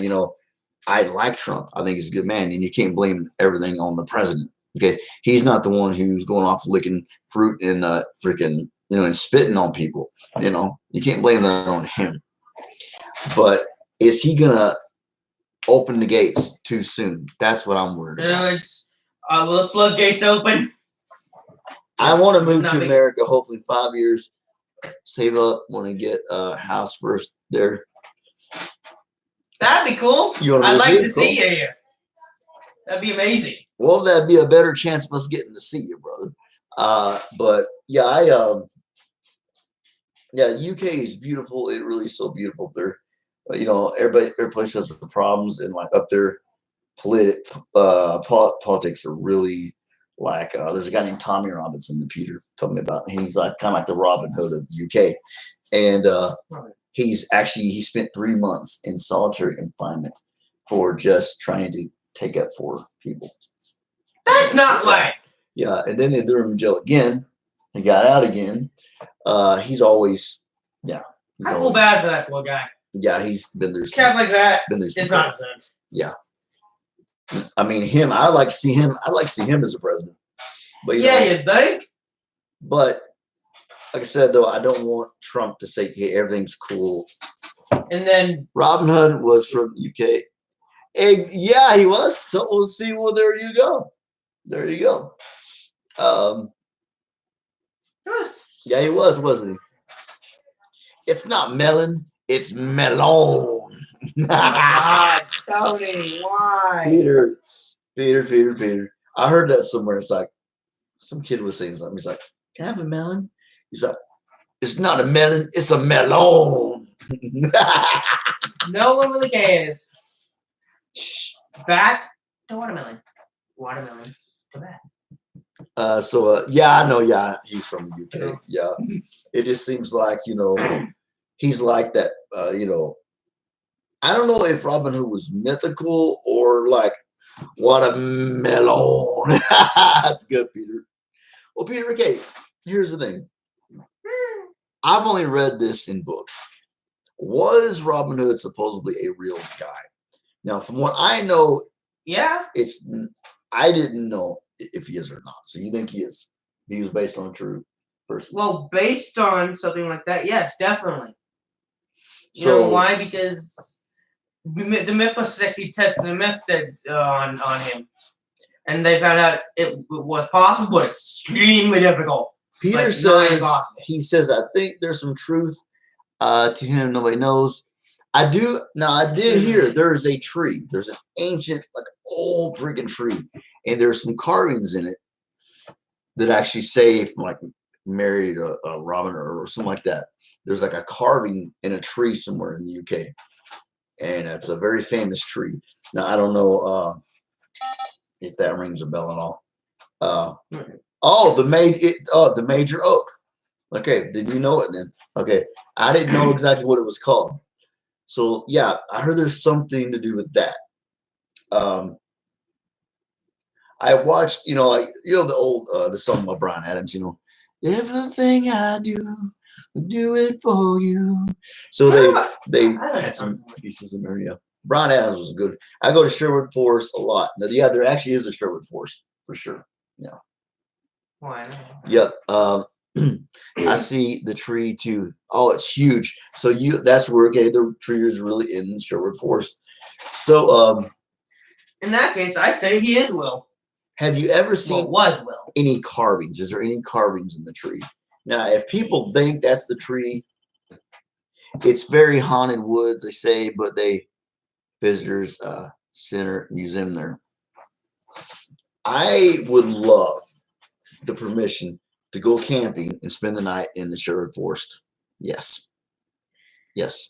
I like Trump. I think he's a good man, and you can't blame everything on the president. Okay. He's not the one who's going off licking fruit and freaking, and spitting on people. You can't blame that on him. But is he going to open the gates too soon? That's what I'm worried about. Will the floodgates open? I want to move to America, hopefully 5 years. Save up, want to get a house first there. That'd be cool. I'd like to see you here. That'd be amazing. Well, that'd be a better chance of us getting to see you, brother. But yeah, UK is beautiful. It really is so beautiful there. But, every place has their problems, and like up there, politics are really like. There's a guy named Tommy Robinson that Peter told me about. He's like kind of like the Robin Hood of the UK, and he spent 3 months in solitary confinement for just trying to take up for people. That's not right. Yeah, and then they threw him in jail again. He got out again. He's always, I feel bad for that poor guy. Yeah, he's been there. Cat like that. Been there. It's nonsense. Yeah. I mean, him. I like to see him. I'd like to see him as a president. But you think? But like I said, though, I don't want Trump to say, "Hey, everything's cool." And then Robin Hood was from the UK. And yeah, he was. So we'll see. Well, there you go. There you go. Yeah, he was, wasn't he? It's not melon. It's melon. Oh my God, Tony, why? Peter. I heard that somewhere. It's like some kid was saying something. He's like, "Can I have a melon?" He's like, "It's not a melon. It's a melon." No one really cares. Back to watermelon. Watermelon. Go back. Yeah, I know. Yeah, he's from the UK. Yeah, it just seems like he's like that. I don't know if Robin Hood was mythical or like watermelon. That's good, Peter. Well, Peter, okay. Here's the thing. I've only read this in books. Was Robin Hood supposedly a real guy? Now, from what I know, yeah, I didn't know if he is or not. So you think he is? He was based on a true person. Well, based on something like that, yes, definitely. You know why? Because the Mythbusters actually tested the myth on him, and they found out it was possible, but extremely difficult. Peter says I think there's some truth to him. Nobody knows. I did hear there's a tree. There's an ancient, like old freaking tree, and there's some carvings in it that actually say from like married a Robin or something like that. There's like a carving in a tree somewhere in the UK, and it's a very famous tree. Now I don't know if that rings a bell at all. The major oak. Okay, did you know it then? Okay, I didn't know exactly what it was called. So yeah, I heard there's something to do with that. I watched, the old the song by Brian Adams, everything I do, Do it for you. So they had some pieces in there. Yeah, Brian Adams was good. I go to Sherwood Forest a lot. Now, yeah, there actually is a Sherwood Forest for sure. Yeah. Why? Yep. I see the tree too. Oh, it's huge. So that's where the tree is really in Sherwood Forest. So in that case, I'd say he is Will. Have you ever seen was Will? Any carvings? Is there any carvings in the tree? Now, if people think that's the tree, it's very haunted woods, they say, but visitors center museum there. I would love the permission to go camping and spend the night in the Sherwood Forest. Yes. Yes.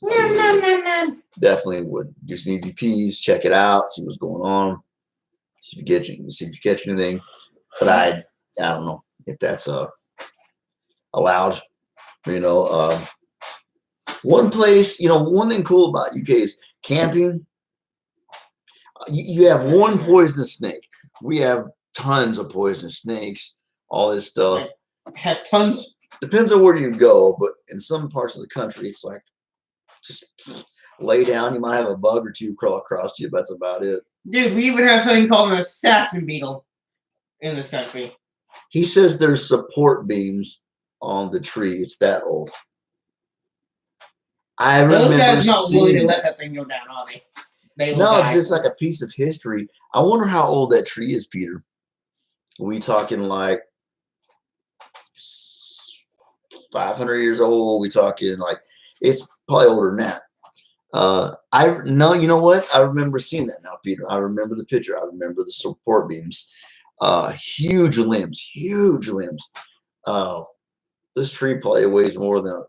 Definitely would. Do some EVPs, check it out, see what's going on, see if you catch anything. But I don't know if that's allowed. One place, one thing cool about UK is camping. You have one poisonous snake. We have tons of poisonous snakes. All this stuff. Have tons. Depends on where you go, but in some parts of the country, it's like just lay down. You might have a bug or two crawl across you, but that's about it. Dude, we even have something called an assassin beetle in this country. He says there's support beams on the tree. It's that old. I remember those guys not willing to let that thing go down, are they? No, because it's like a piece of history. I wonder how old that tree is, Peter. Are we talking like 500 years old? We talking like it's probably older than that. You know what? I remember seeing that now, Peter. I remember the picture. I remember the support beams. Huge limbs. This tree probably weighs more than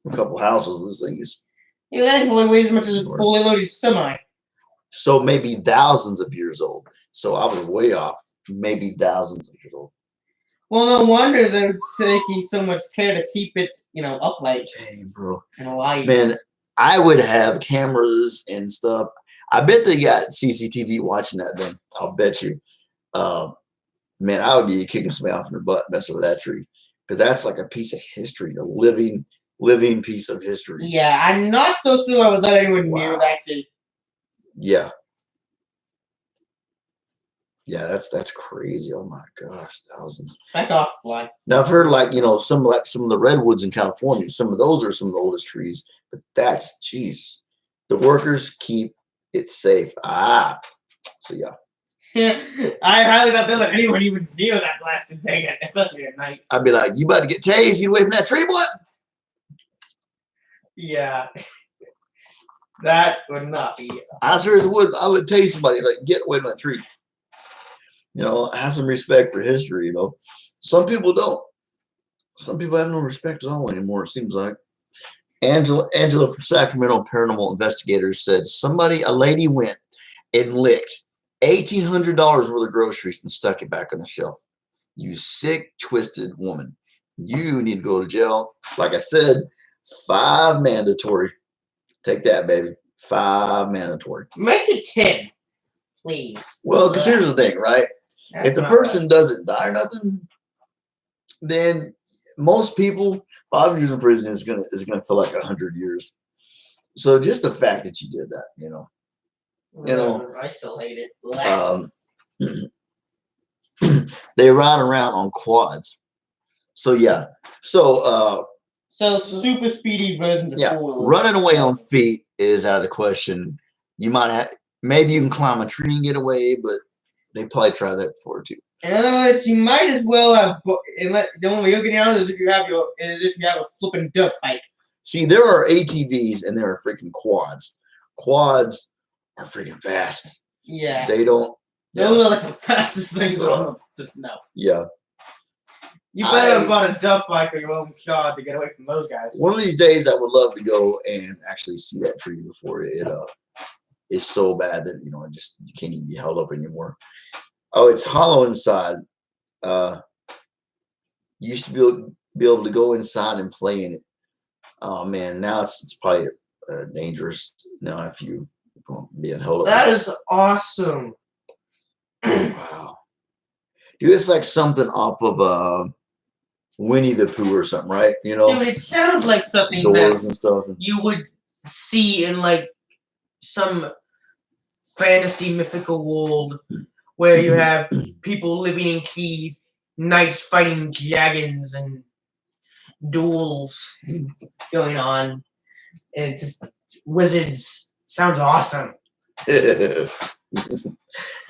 a couple houses. This thing is. Yeah, that probably weighs as much as a fully loaded semi. So maybe thousands of years old. So I was way off. Maybe thousands of years old. Well, no wonder they're taking so much care to keep it, upright. Dang, bro. And alive. Man, I would have cameras and stuff. I bet they got CCTV watching that thing. I'll bet you. Man, I would be kicking somebody off in their butt messing with that tree. Because that's like a piece of history, a living piece of history. Yeah, I'm not so sure I would let anyone near that thing. Yeah. Yeah, that's crazy. Oh my gosh, thousands. Back off, fly. Now I've heard some of the redwoods in California. Some of those are some of the oldest trees, but jeez. The workers keep it safe. So yeah. Yeah, I highly doubt that anyone even near that blasted thing, especially at night. I'd be like, you about to get tased? Get away from that tree, boy. Yeah. That would not be. I seriously would. I would tase somebody like, get away from that tree. Have some respect for history. Some people don't. Some people have no respect at all anymore. It seems like. Angela from Sacramento Paranormal Investigators said a lady went and licked $1,800 worth of groceries and stuck it back on the shelf. You sick, twisted woman. You need to go to jail. Like I said, 5 mandatory. Take that, baby. 5 mandatory. Make it 10, please. Well, because here's the thing, right? If the person doesn't die or nothing, then most people 5 years in prison is gonna feel like 100 years. So just the fact that you did that, I still hate it. They ride around on quads. So yeah. So super speedy version of running away on feet is out of the question. You might maybe you can climb a tree and get away, but they probably tried that before too. In other words, you might as well have. The only way you're getting out is if you have a flipping dirt bike. See, there are ATVs and there are freaking quads. Quads are freaking fast. Yeah. They don't. Those are like the fastest things on just no. Yeah. You better have bought a dirt bike or your own car to get away from those guys. One of these days, I would love to go and actually see that tree before it is so bad that you can't even be held up anymore. Oh, it's hollow inside. You used to be able to go inside and play in it. Oh man, now it's probably dangerous now if you being held up. That is awesome. Wow, dude, it's like something off of Winnie the Pooh or something, right? You know, Dude, it sounds like something doors that and stuff. you would see in like some fantasy mythical world where you have people living in caves, knights fighting dragons, and duels going on. And it's just wizards. Sounds awesome. You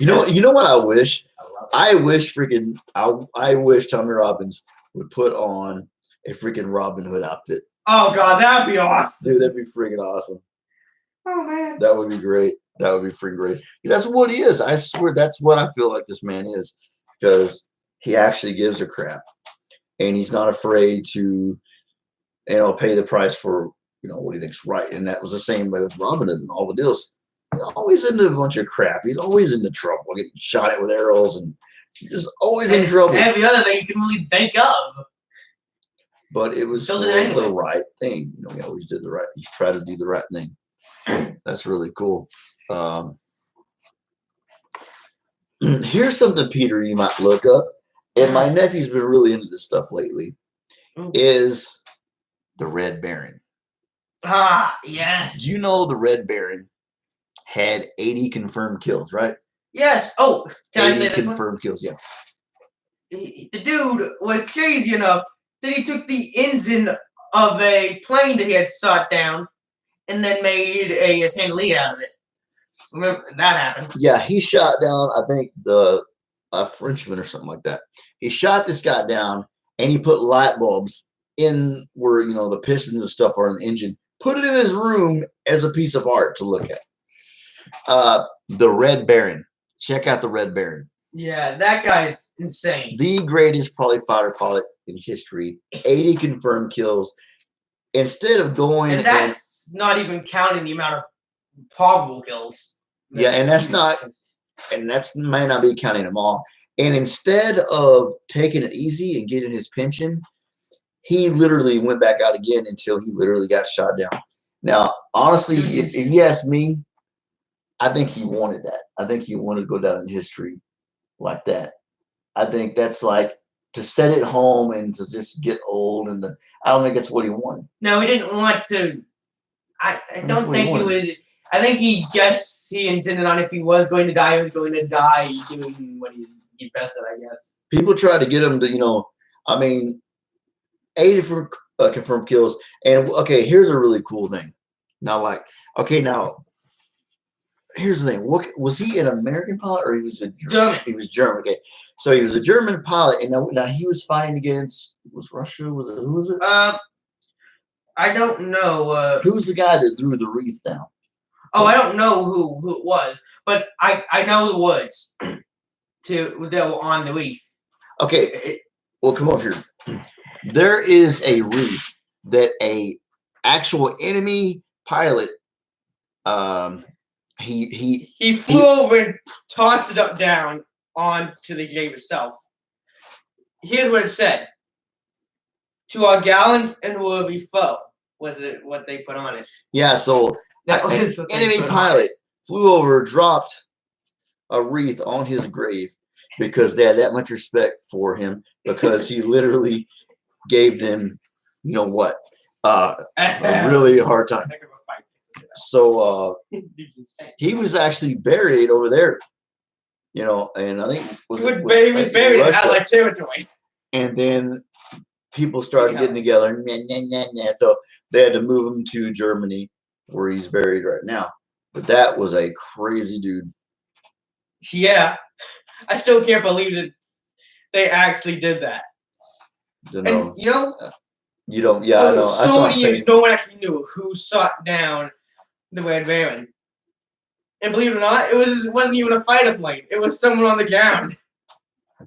know what I wish? I wish Tommy Robbins would put on a freaking Robin Hood outfit. Oh god, that'd be awesome. Dude, that'd be freaking awesome. Oh man. That would be great. That would be freaking great. That's what he is. I swear that's what I feel like this man is. Because he actually gives a crap. And he's not afraid to, pay the price for, what he thinks right. And that was the same way with Robin Hood and all the deals. He's always into a bunch of crap. He's always into trouble, getting shot at with arrows, and just always in trouble. Every other thing you can really think of. But it was Still for did it the anyways. right thing. He always did the right. He tried to do the right thing. That's really cool. Here's something, Peter, you might look up. And my nephew's been really into this stuff lately. Is the Red Baron. Ah, yes. You know the Red Baron had 80 confirmed kills, right? Yes. Oh, can I say this confirmed one? kills, yeah. The dude was crazy enough that he took the engine of a plane that he had shot down and then made a chandelier out of it. Remember that happened? Yeah, he shot down, I think, a Frenchman or something like that. He shot this guy down and he put light bulbs in where, the pistons and stuff are in the engine. Put it in his room as a piece of art to look at. The Red Baron. Check out the Red Baron. Yeah, that guy's insane. The greatest probably fighter pilot in history. 80 confirmed kills. Instead of going And that's not even counting the amount of probable kills. Yeah, and that's may not be counting them all. And instead of taking it easy and getting his pension, he literally went back out again until he literally got shot down. Now, honestly, if you ask me, I think he wanted that. I think he wanted to go down in history like that. I think that's like to set it home and to just get old. And I don't think that's what he wanted. No, he didn't want to. I don't think he was. I think he intended on if he was going to die, he was going to die doing what he best at, I guess. People try to get him to, 80 for confirmed kills. And okay, here's a really cool thing. Now, here's the thing. What was he an American pilot or he was a German? He was German. Okay, so he was a German pilot, and now he was fighting against Russia? Who was it? I don't know. Who was the guy that threw the wreath down? Oh, I don't know who it was, but I know the words that were on the wreath. Okay, well, come over here. There is a wreath that a actual enemy pilot. He flew over and tossed it up down onto the grave itself. Here's what it said: "To our gallant and worthy foe," was it what they put on it? Yeah, so that was an enemy pilot flew over, dropped a wreath on his grave because they had that much respect for him because he literally gave them, a really hard time. So he was actually buried over there, and I think he was buried in Allied territory. And then people started getting together, so they had to move him to Germany, where he's buried right now. But that was a crazy dude. Yeah, I still can't believe that they actually did that. And you don't. Yeah, I know. So many years, no one actually knew who shot down the Red Baron. And believe it or not, it wasn't even a fighter plane. It was someone on the ground.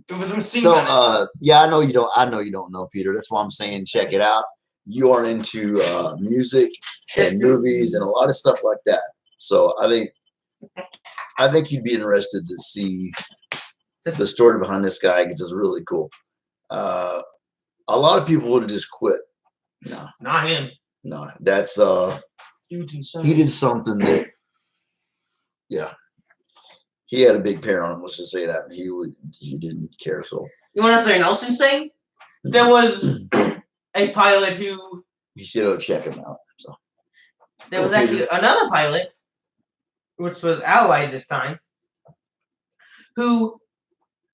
It was a machine gun. I know you don't. I know you don't know, Peter. That's why I'm saying check it out. You are into music and movies and a lot of stuff like that. So I think you'd be interested to see the story behind this guy because it's really cool. A lot of people would have just quit. No, not him. No, that's he did something that, yeah, he had a big pair on him. Let's just say that he didn't care. So you want to say Nelson saying? there was a pilot who. You should go check him out. So There was actually another pilot, which was Allied this time, who,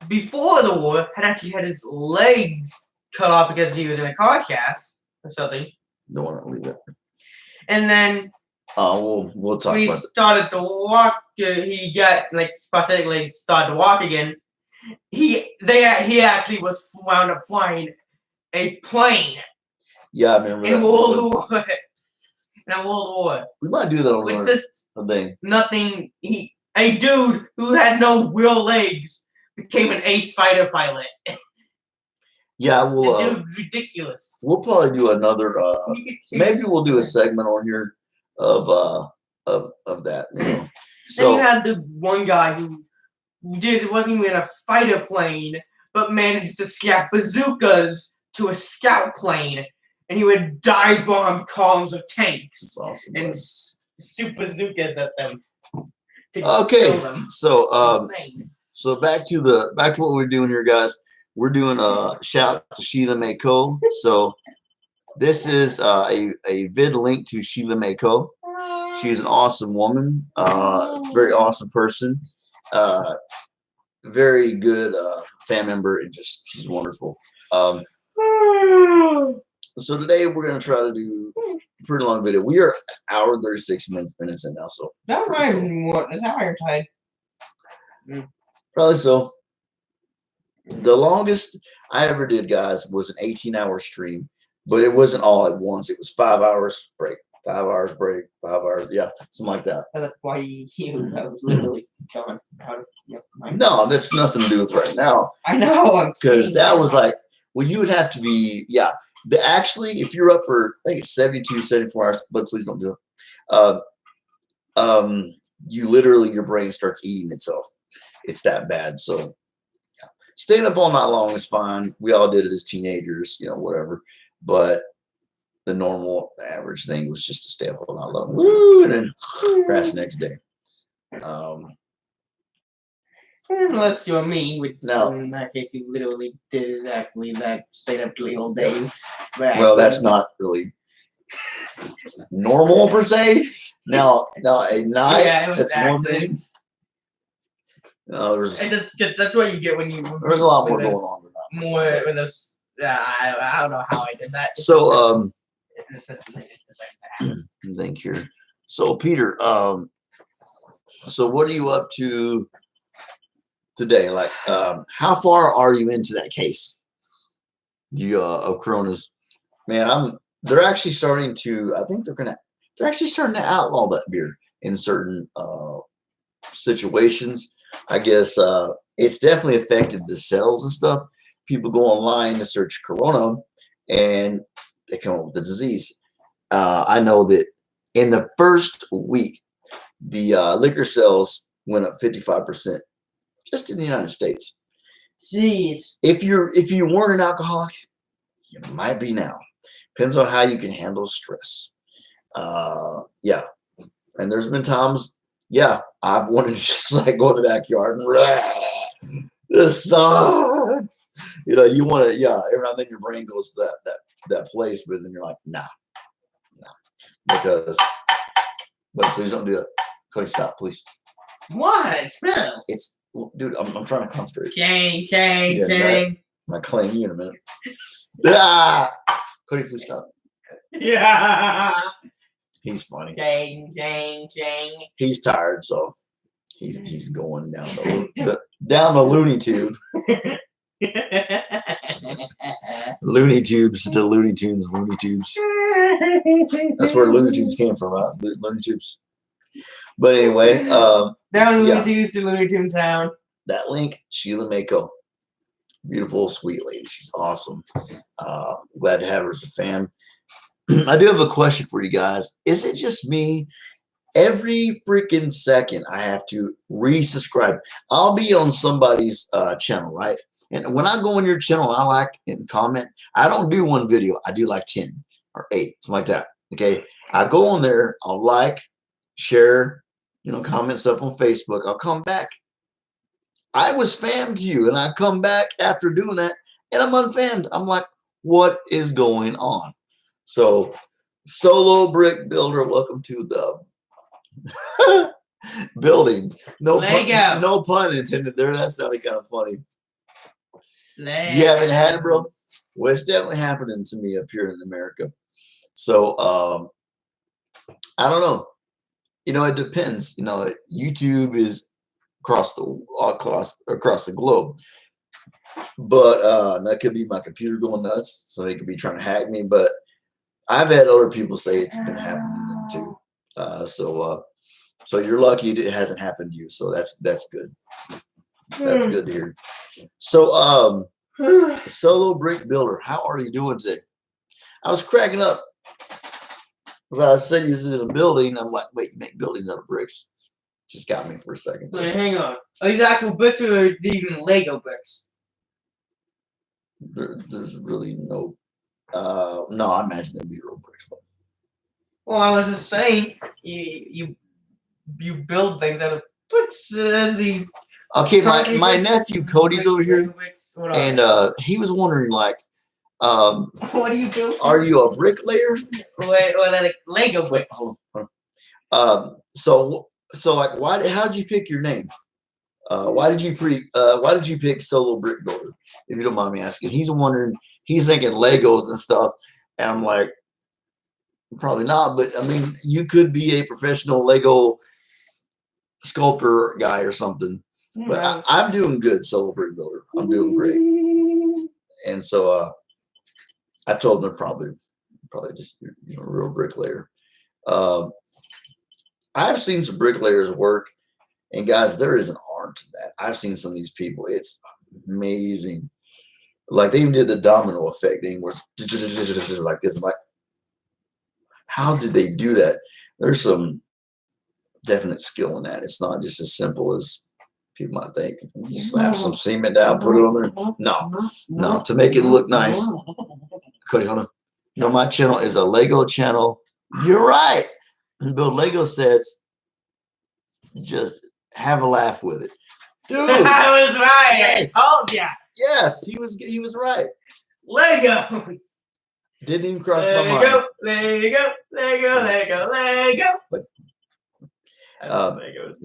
before the war, had actually had his legs cut off because he was in a car crash or something. don't want to leave it. And then we'll talk when he about it. started to walk, he got like prosthetic legs, started to walk again. He actually was wound up flying a plane Yeah, I remember in that. World War. In a World War. We might do that on It's just a thing. nothing. A dude who had no real legs became an ace fighter pilot. Yeah, The dude's ridiculous. we'll probably do another. Maybe we'll do a segment on here of that. You know. Then So you had the one guy who wasn't even in a fighter plane, but managed to strap bazookas to a scout plane, and he would dive bomb columns of tanks it's awesome, and bud. shoot bazookas at them. To Okay, kill them. so Insane. so back to what we're doing here, guys. We're doing a shout out to Sheila Mako. So this is a vid link to Sheila Mako. She's an awesome woman, very awesome person, very good fan member, and just she's wonderful. So today we're gonna try to do a pretty long video. We are an hour and 36 minutes in now, so That's why I'm tired. probably so. The longest I ever did, guys, was an 18-hour stream, but it wasn't all at once. It was 5 hours break, 5 hours break, 5 hours, yeah, something like that. That's why I was literally going out of my mind. No, that's nothing to do with right now, I know. because that was like, well, you would have to be, yeah. But actually, if you're up for, I think it's 72, 74 hours, but please don't do it. You literally, your brain starts eating itself. It's that bad. So, yeah. Staying up all night long is fine. We all did it as teenagers, you know, whatever. But the normal, average thing was just to stay up all night long, woo, and then crash the next day. Unless you're me, which No. in that case you literally did exactly that, stayed up till the old days. Well, that's not really normal per se. Now a night, Yeah, it was that's one thing. accidents. That's what you get when you. There was a lot more going on than that. More with those. I don't know how I did that. So It's just that. thank you. So Peter, so what are you up to today? Like, how far are you into that case? Of Coronas, man. They're actually starting to. I think they're actually starting to outlaw that beer in certain situations. I guess it's definitely affected the sales and stuff. People go online to search Corona, and they come up with the disease. I know that in the first week, the liquor sales went up 55%, just in the United States. Jeez. If you weren't an alcoholic, you might be now. Depends on how you can handle stress. Yeah, and there's been times, yeah, I've wanted to just like go in the backyard and this sucks. You know, you want to, yeah. Every now and then your brain goes to that place, but then you're like, nah, because. But please don't do it. Cody, stop, please. What? Smell. It's, dude. I'm trying to concentrate. Chang. I'm gonna claim you in a minute. Ah! Cody, please stop. Yeah. He's funny. Chang. He's tired, so he's going down the Looney Tube. Looney Tubes to Looney Tunes, Looney Tubes. That's where Looney Tunes came from, right? Looney Tubes. But anyway, down Looney yeah. Tunes to Looney Tune Town. That link, Sheila Mako. Beautiful, sweet lady. She's awesome. Glad to have her as a fan. I do have a question for you guys. Is it just me? Every freaking second I have to resubscribe. I'll be on somebody's channel, right? And when I go on your channel, I like and comment. I don't do one video. I do like 10 or 8, something like that. Okay. I go on there. I'll like, share, comment stuff on Facebook. I'll come back. I was fammed to you, and I come back after doing that, and I'm unfammed. I'm like, What is going on? So, Solo Brick Builder, welcome to the building. Lego. No pun intended there. That sounded kind of funny. Legos. You haven't had it, bro? Well, it's definitely happening to me up here in America. So, I don't know. It depends. YouTube is across the globe. But that could be my computer going nuts, so they could be trying to hack me. But I've had other people say it's been happening to them too. So you're lucky it hasn't happened to you. So that's good. That's good to hear. So Solo Brick Builder, how are you doing today? I was cracking up because I said you was in a building. I'm like, wait, you make buildings out of bricks? Just got me for a second. Wait, hang on. Are these actual bricks or are these even Lego bricks? There's really no. No, I imagine they'd be real bricks. Well, I was just saying, you build things out of bricks. These. Okay, my nephew Cody's over here, and he was wondering like, what do you do? Are you a bricklayer? Wait, or like Lego bricks? Hold on. So like, how'd you pick your name? Why did you pick Solo Brick Builder? If you don't mind me asking, he's wondering. He's thinking Legos and stuff, and I'm like, probably not. But I mean, you could be a professional Lego sculptor guy or something. But I'm doing good, Solo Brick Builder. I'm doing great. And so I told them probably just a real bricklayer. I've seen some bricklayers work, and guys, there is an art to that. I've seen some of these people. It's amazing. Like they even did the domino effect thing where it's like this. I'm like, how did they do that? There's some definite skill in that. It's not just as simple as people might think. You slap some cement down, put it on there. No, to make it look nice. Cody, hold on. My channel is a Lego channel. You're right. Build Lego sets. Just have a laugh with it, dude. I was right. Yes. I told ya. Yes, he was right. Legos. Didn't even cross my mind. Lego. But, I love Legos.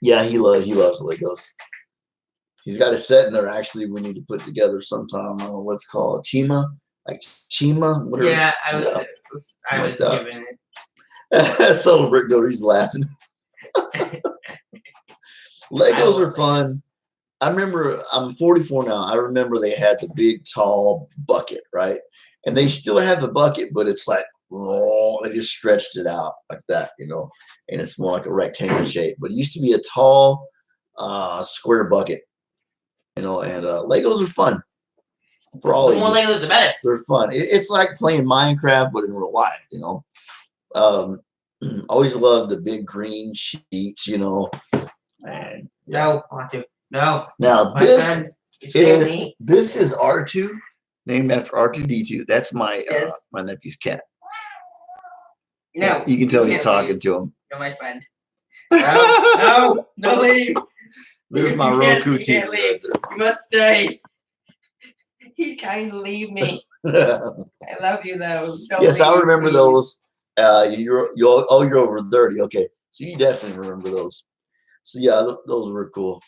Yeah, he loves Legos. He's got a set in there. Actually, we need to put together sometime. I don't know what's called Chima, whatever. Yeah, I was like giving it. Solo Brick Builder, he's laughing. Legos are fun. I remember, I'm 44 now. I remember they had the big, tall bucket, right? And they still have the bucket, but it's like, oh, they just stretched it out like that, and it's more like a rectangle shape. But it used to be a tall, square bucket, and Legos are fun. For all the more Legos, the better. They're fun. It's like playing Minecraft, but in real life, Always loved the big green sheets, and yeah. No. Now this is R2, named after R2D2. That's my my nephew's cat. No, you can tell he's talking to him. You're my friend. No, leave. There's my Roku TV right there. You must stay. He's trying to leave me. I love you though. Yes, I remember those. You're over 30. Okay, so you definitely remember those. So yeah, those were cool.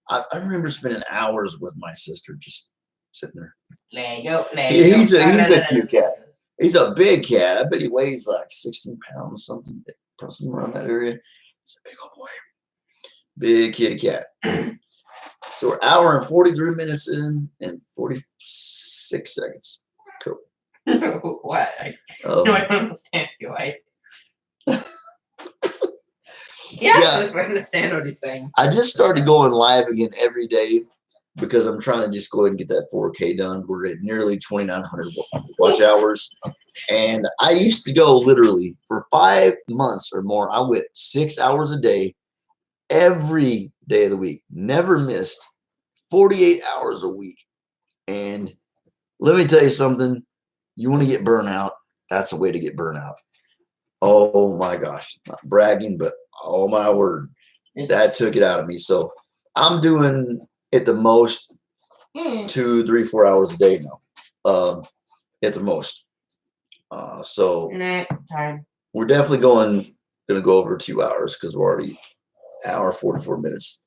I remember spending hours with my sister just sitting there. Lego. He's a cute cat. He's a big cat. I bet he weighs like 16 pounds, something around that area. He's a big old boy. Big kitty cat. So we're hour and 43 minutes in and 46 seconds. Cool. What? I don't understand you, right? Yeah, I understand what he's saying. I just started going live again every day because I'm trying to just go ahead and get that 4K done. We're at nearly 2,900 watch hours. And I used to go literally for 5 months or more. I went 6 hours a day, every day of the week. Never missed 48 hours a week. And let me tell you something. You want to get burnout, that's the way to get burnout. Oh my gosh. Not bragging, but oh my word. That took it out of me. So I'm doing it the most 2, 3, 4 hours a day now, at the most. So Time. we're definitely gonna go over 2 hours because we're already hour 44 minutes,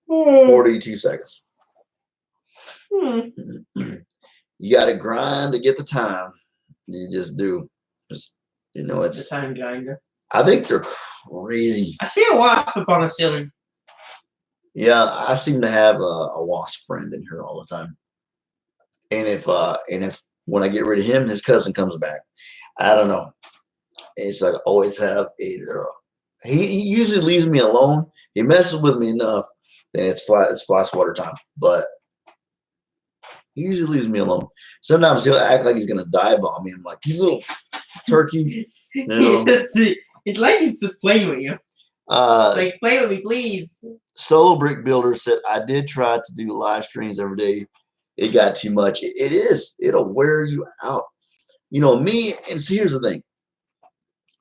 42 seconds. You got to grind to get the time. You just do. Just, The it's. time grinder. I think they're crazy. I see a wasp up on the ceiling. Yeah, I seem to have a wasp friend in here all the time. And if when I get rid of him, his cousin comes back. I don't know. It's like I always have a. He usually leaves me alone. He messes with me enough, then it's fly swatter time. But he usually leaves me alone. Sometimes he'll act like he's gonna dive on me. I'm like, you little turkey. You know? It's like he's just playing with you. Like, play with me, please. Solo Brick Builder said, I did try to do live streams every day. It got too much. It is. It'll wear you out. Me, and see, here's the thing.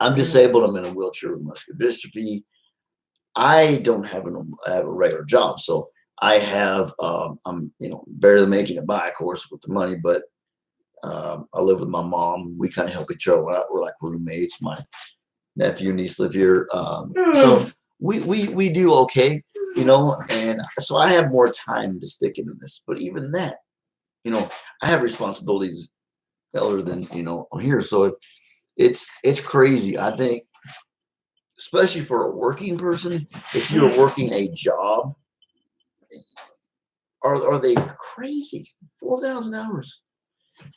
I'm disabled. I'm in a wheelchair with muscular dystrophy. I don't have a regular job. So I have, I'm, barely making it by, of course, with the money, but I live with my mom. We kind of help each other out. We're like roommates. My nephew and niece live here. So we do okay, and so I have more time to stick into this. But even that, I have responsibilities other than, on here. So it's crazy. I think, especially for a working person, if you're working a job, are they crazy? 4,000 hours.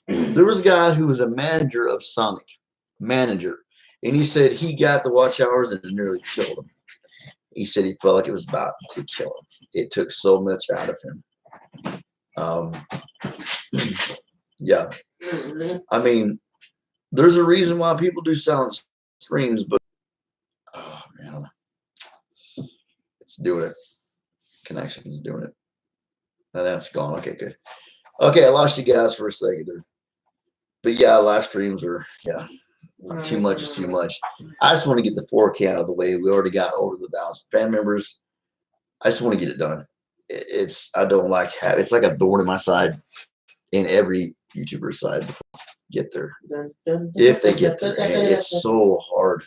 There was a guy who was a manager of Sonic, and he said he got the watch hours and it nearly killed him. He said he felt like it was about to kill him. It took so much out of him. Yeah. I mean, there's a reason why people do silent streams, but oh man, it's doing it. Connection is doing it. Now that's gone. Okay, good. Okay, I lost you guys for a second there. But yeah, live streams are, too much is too much. I just want to get the 4K out of the way. We already got over the 1,000 fan members. I just want to get it done. I don't like it's like a thorn in my side, in every YouTuber's side before they get there. If they get there, and it's so hard.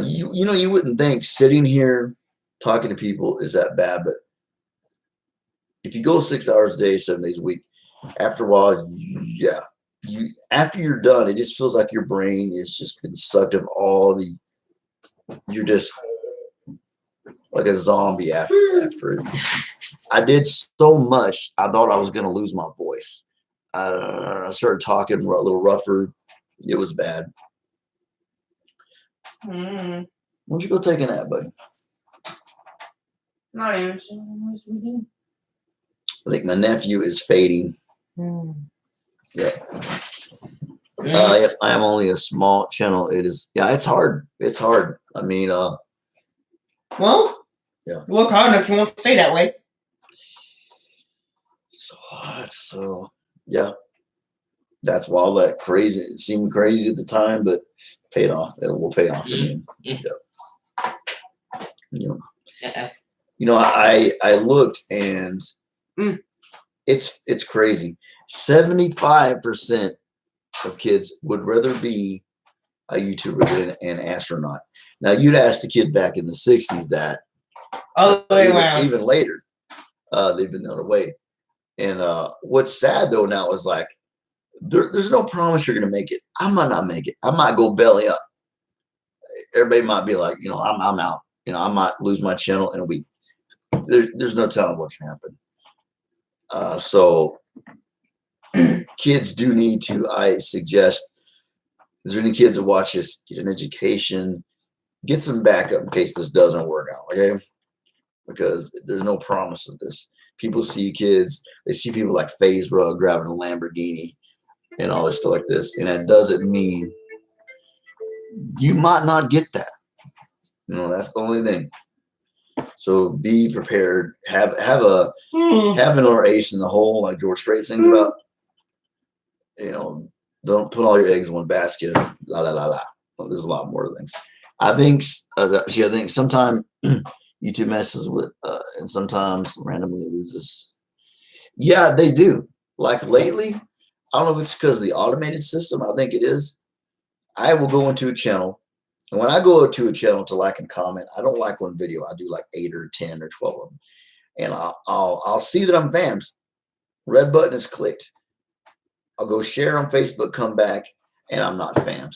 You wouldn't think sitting here talking to people is that bad, but if you go 6 hours a day, 7 days a week, after a while, after you're done, it just feels like your brain is just been sucked of you're just like a zombie after it. I did so much, I thought I was going to lose my voice. I started talking a little rougher. It was bad. Why don't you go take a nap, buddy? Not even sure. I think my nephew is fading. Yeah. I am only a small channel. It is. Yeah, it's hard. It's hard. I mean, well, yeah. Work hard if you want to stay that way. So yeah. That's why all that crazy. It seemed crazy at the time, but paid off. It will pay off again. I looked and it's crazy. 75% of kids would rather be a YouTuber than an astronaut. Now you'd ask the kid back in the 60s that. Even later, they've been the other way. And what's sad though now is like there's no promise you're gonna make it. I might not make it. I might go belly up. Everybody might be like, I'm out. I might lose my channel in a week. There's no telling what can happen. So kids do need to, I suggest, is there any kids that watch this, get an education, get some backup in case this doesn't work out, okay? Because there's no promise of this. People see kids, they see people like FaZe Rug driving a Lamborghini and all this stuff like this, and that doesn't mean you might not get that. That's the only thing. So be prepared. Have another ace in the hole, like George Strait sings about. Don't put all your eggs in one basket. La la la la. Well, there's a lot more things. I think sometime YouTube messes with and sometimes randomly it loses. Yeah, they do. Like lately, I don't know if it's because of the automated system. I think it is. I will go into a channel, and when I go to a channel to like and comment, I don't like one video. I do like 8 or 10 or 12 of them, and I'll see that I'm fanned. Red button is clicked. I'll go share on Facebook, come back, and I'm not fanned.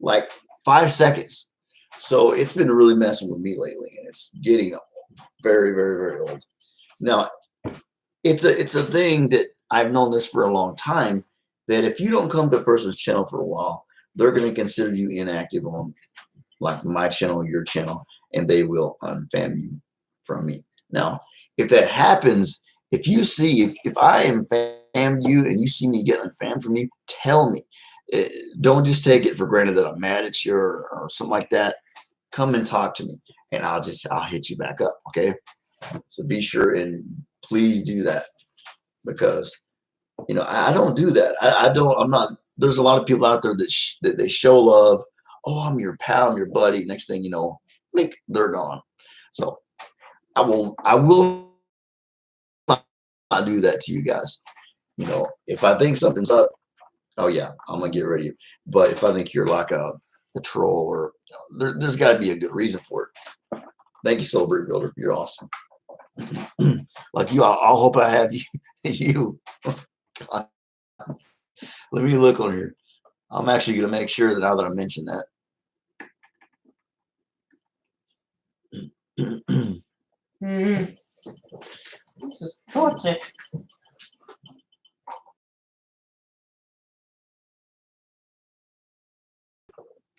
Like 5 seconds. So it's been really messing with me lately, and it's getting very, very, very old. Now, it's a thing that I've known this for a long time, that if you don't come to a person's channel for a while, they're going to consider you inactive on like my channel, your channel, and they will unfan you from me. Now, if that happens, if you see, if I am fanned you and you see me get unfanned from you, tell me. Don't just take it for granted that I'm mad at you or something like that. Come and talk to me, and I'll hit you back up. Okay. So be sure and please do that, because I don't do that. I'm not. There's a lot of people out there that they show love. Oh, I'm your pal, I'm your buddy. Next thing you know, they're gone. So I will not do that to you guys. If I think something's up, oh yeah, I'm gonna get rid of you. But if I think you're like a troll, or there's got to be a good reason for it. Thank you, Celebrate Builder. You're awesome. Like you, I'll hope I have you. God. Let me look on here. I'm actually gonna make sure that now that I mentioned that. This is torture.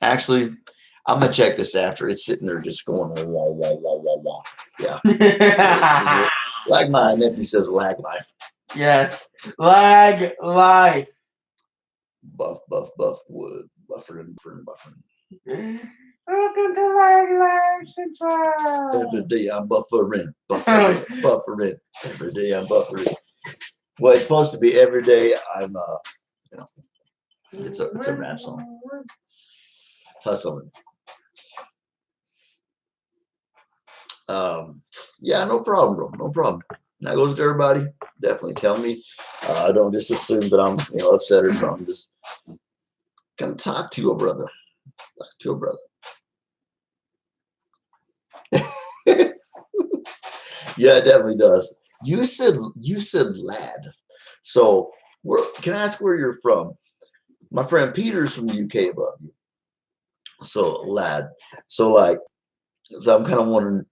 Actually, I'm gonna check this after. It's sitting there just going wah wah wah wah wah. Yeah. Like my nephew says, lag life. Yes, lag life. Buff wood. Buffering. Welcome to Lag Life Central. Every day I'm buffering. Every day I'm buffering. Well, it's supposed to be every day I'm it's a rap song. Hustling. Yeah, no problem, bro. No problem. That goes to everybody. Definitely tell me. Don't just assume that I'm upset or something. Just come talk to a brother. Talk to a brother. Yeah, it definitely does. You said lad. So can I ask where you're from? My friend Peter's from the UK above you. So lad. So I'm kind of wondering,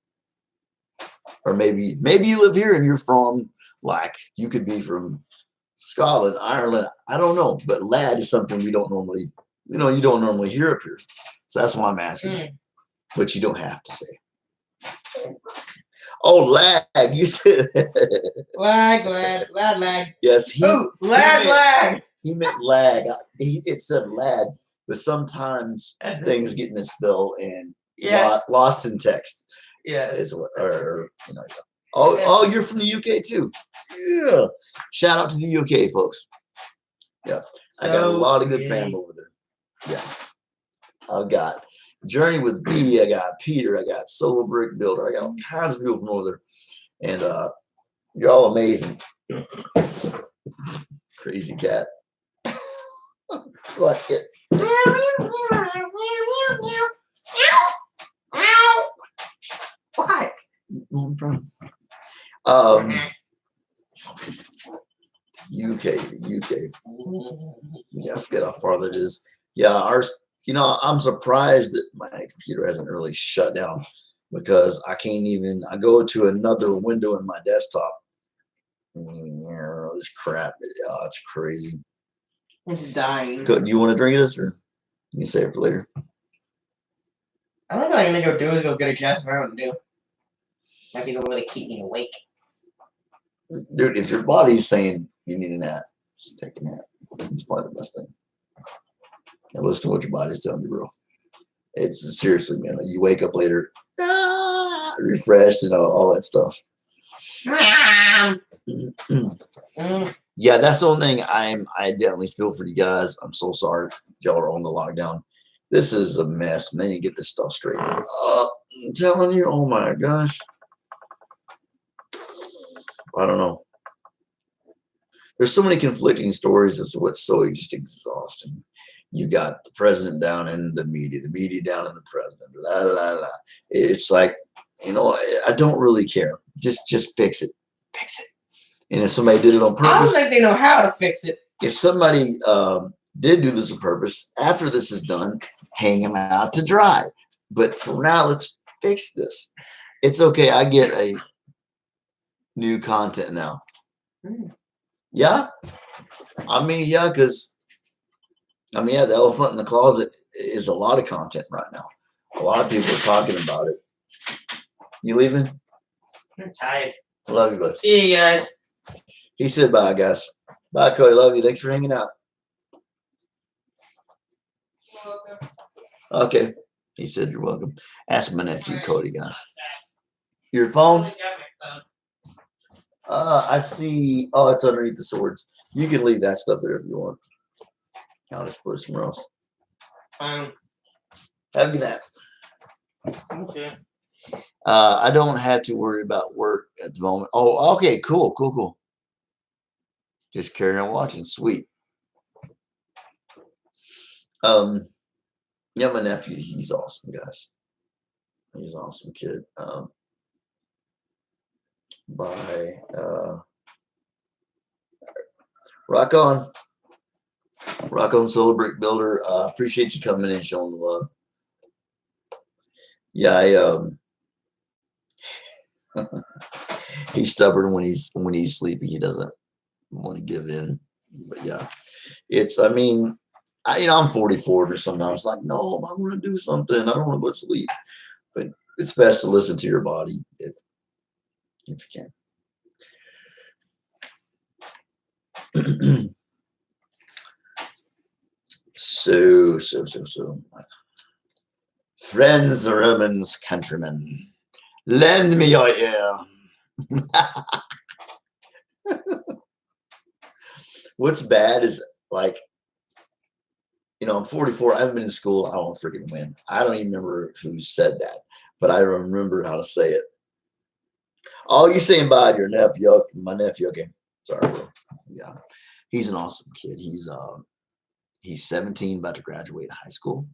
or maybe you live here and you're from, you could be from Scotland, Ireland. I don't know, but lad is something we don't normally, you don't normally hear up here. So that's why I'm asking. But you don't have to say. Oh, lag. You said lag. Yes, lag. He meant lag. It said lad, but sometimes things get misspelled and lost in text. Yes. Oh, you're from the UK too. Yeah. Shout out to the UK, folks. Yeah. I got a lot of good fam over there. Yeah. I've got Journey with B, I got Peter, I got Solo Brick Builder, I got all kinds of people from over there. And you're all amazing. Crazy cat. What? What? No problem. The UK. Yeah, I forget how far that is. Yeah, ours. I'm surprised that my computer hasn't really shut down, because I can't even. I go to another window in my desktop. This crap. It's crazy. It's dying. Do you want to drink this, or you can save it for later? I think what I'm gonna go do is go get a gas Mountain Dew. Might be the way to keep me awake. Dude, if your body's saying you need a nap, just take a nap. It's probably the best thing. And listen to what your body's telling you, bro. It's seriously, man. You wake up later, refreshed, and all that stuff. Yeah, that's the only thing I definitely feel for you guys. I'm so sorry y'all are on the lockdown. This is a mess. Man, you get this stuff straight. I'm telling you, oh my gosh. I don't know. There's so many conflicting stories as to what's so just exhausting. You got the president down in the media down in the president. La la la. It's like, I don't really care. Just fix it. Fix it. And if somebody did it on purpose, I don't think they know how to fix it. if somebody did do this on purpose, after this is done, hang them out to dry. But for now, let's fix this. It's okay. I get a new content now. Yeah. Yeah, because the elephant in the closet is a lot of content right now. A lot of people are talking about it. You leaving? I'm tired. I love you, bud. See you guys. He said bye, guys. Bye, Cody. Love you. Thanks for hanging out. Okay. He said you're welcome. Ask my nephew, Cody, guys. Your phone? I see. Oh, it's underneath the swords. You can leave that stuff there if you want. I'll just put it somewhere else. Have a good nap. Okay. I don't have to worry about work at the moment. Oh, okay. Cool. Just carry on watching. Sweet. Yeah, my nephew, he's awesome, guys. He's an awesome kid. Bye. Rock on. Rock on, Solar Brick Builder. Appreciate you coming in and showing the love. Yeah, he's stubborn when he's sleepy. He doesn't want to give in. But yeah, I'm 44 or sometimes like, no, I want to do something. I don't want to go to sleep. But it's best to listen to your body if you can. So. Friends, Romans, countrymen, lend me your ear. What's bad is like, I'm 44. I haven't been in school. I don't freaking win. I don't even remember who said that, but I remember how to say it. Oh, you saying bye to your nephew? My nephew. Okay, sorry, bro. Yeah, he's an awesome kid. He's 17, about to graduate high school.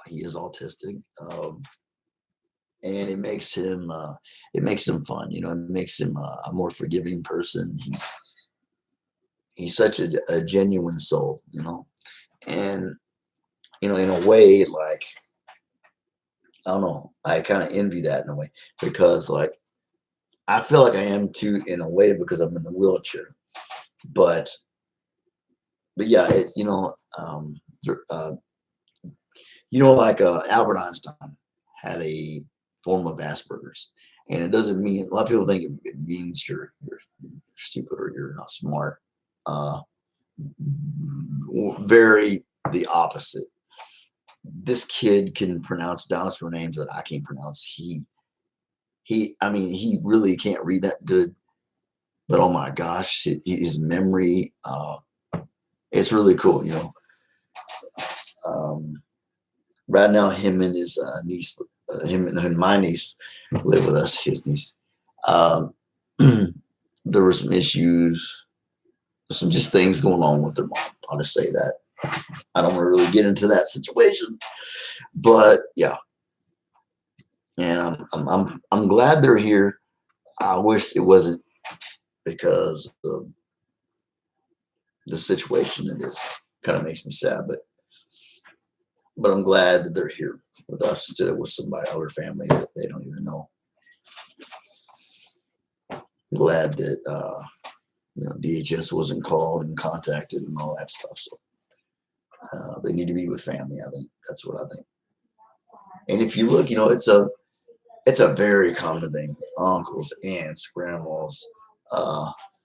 He is autistic, and it makes him fun. It makes him a more forgiving person. He's such a genuine soul, and in a way, like, I don't know, I kind of envy that in a way, because like I feel like I am too in a way because I'm in the wheelchair, but yeah, like Albert Einstein had a form of Asperger's, and it doesn't mean, a lot of people think it means you're stupid or you're not smart. Very the opposite. This kid can pronounce dinosaur names that I can't pronounce. He really can't read that good, but oh my gosh, his memory, it's really cool, right now, him and his niece, him and my niece live with us, his niece. There were some issues, some just things going on with their mom. I'll just say that. I don't want to really get into that situation, but yeah. And I'm glad they're here. I wish it wasn't because of the situation. It is kind of makes me sad, but I'm glad that they're here with us instead of with somebody, other family that they don't even know. I'm glad that DHS wasn't called and contacted and all that stuff. So they need to be with family. I think that's what I think. And if you look, it's a very common thing. Uncles, aunts, grandmas,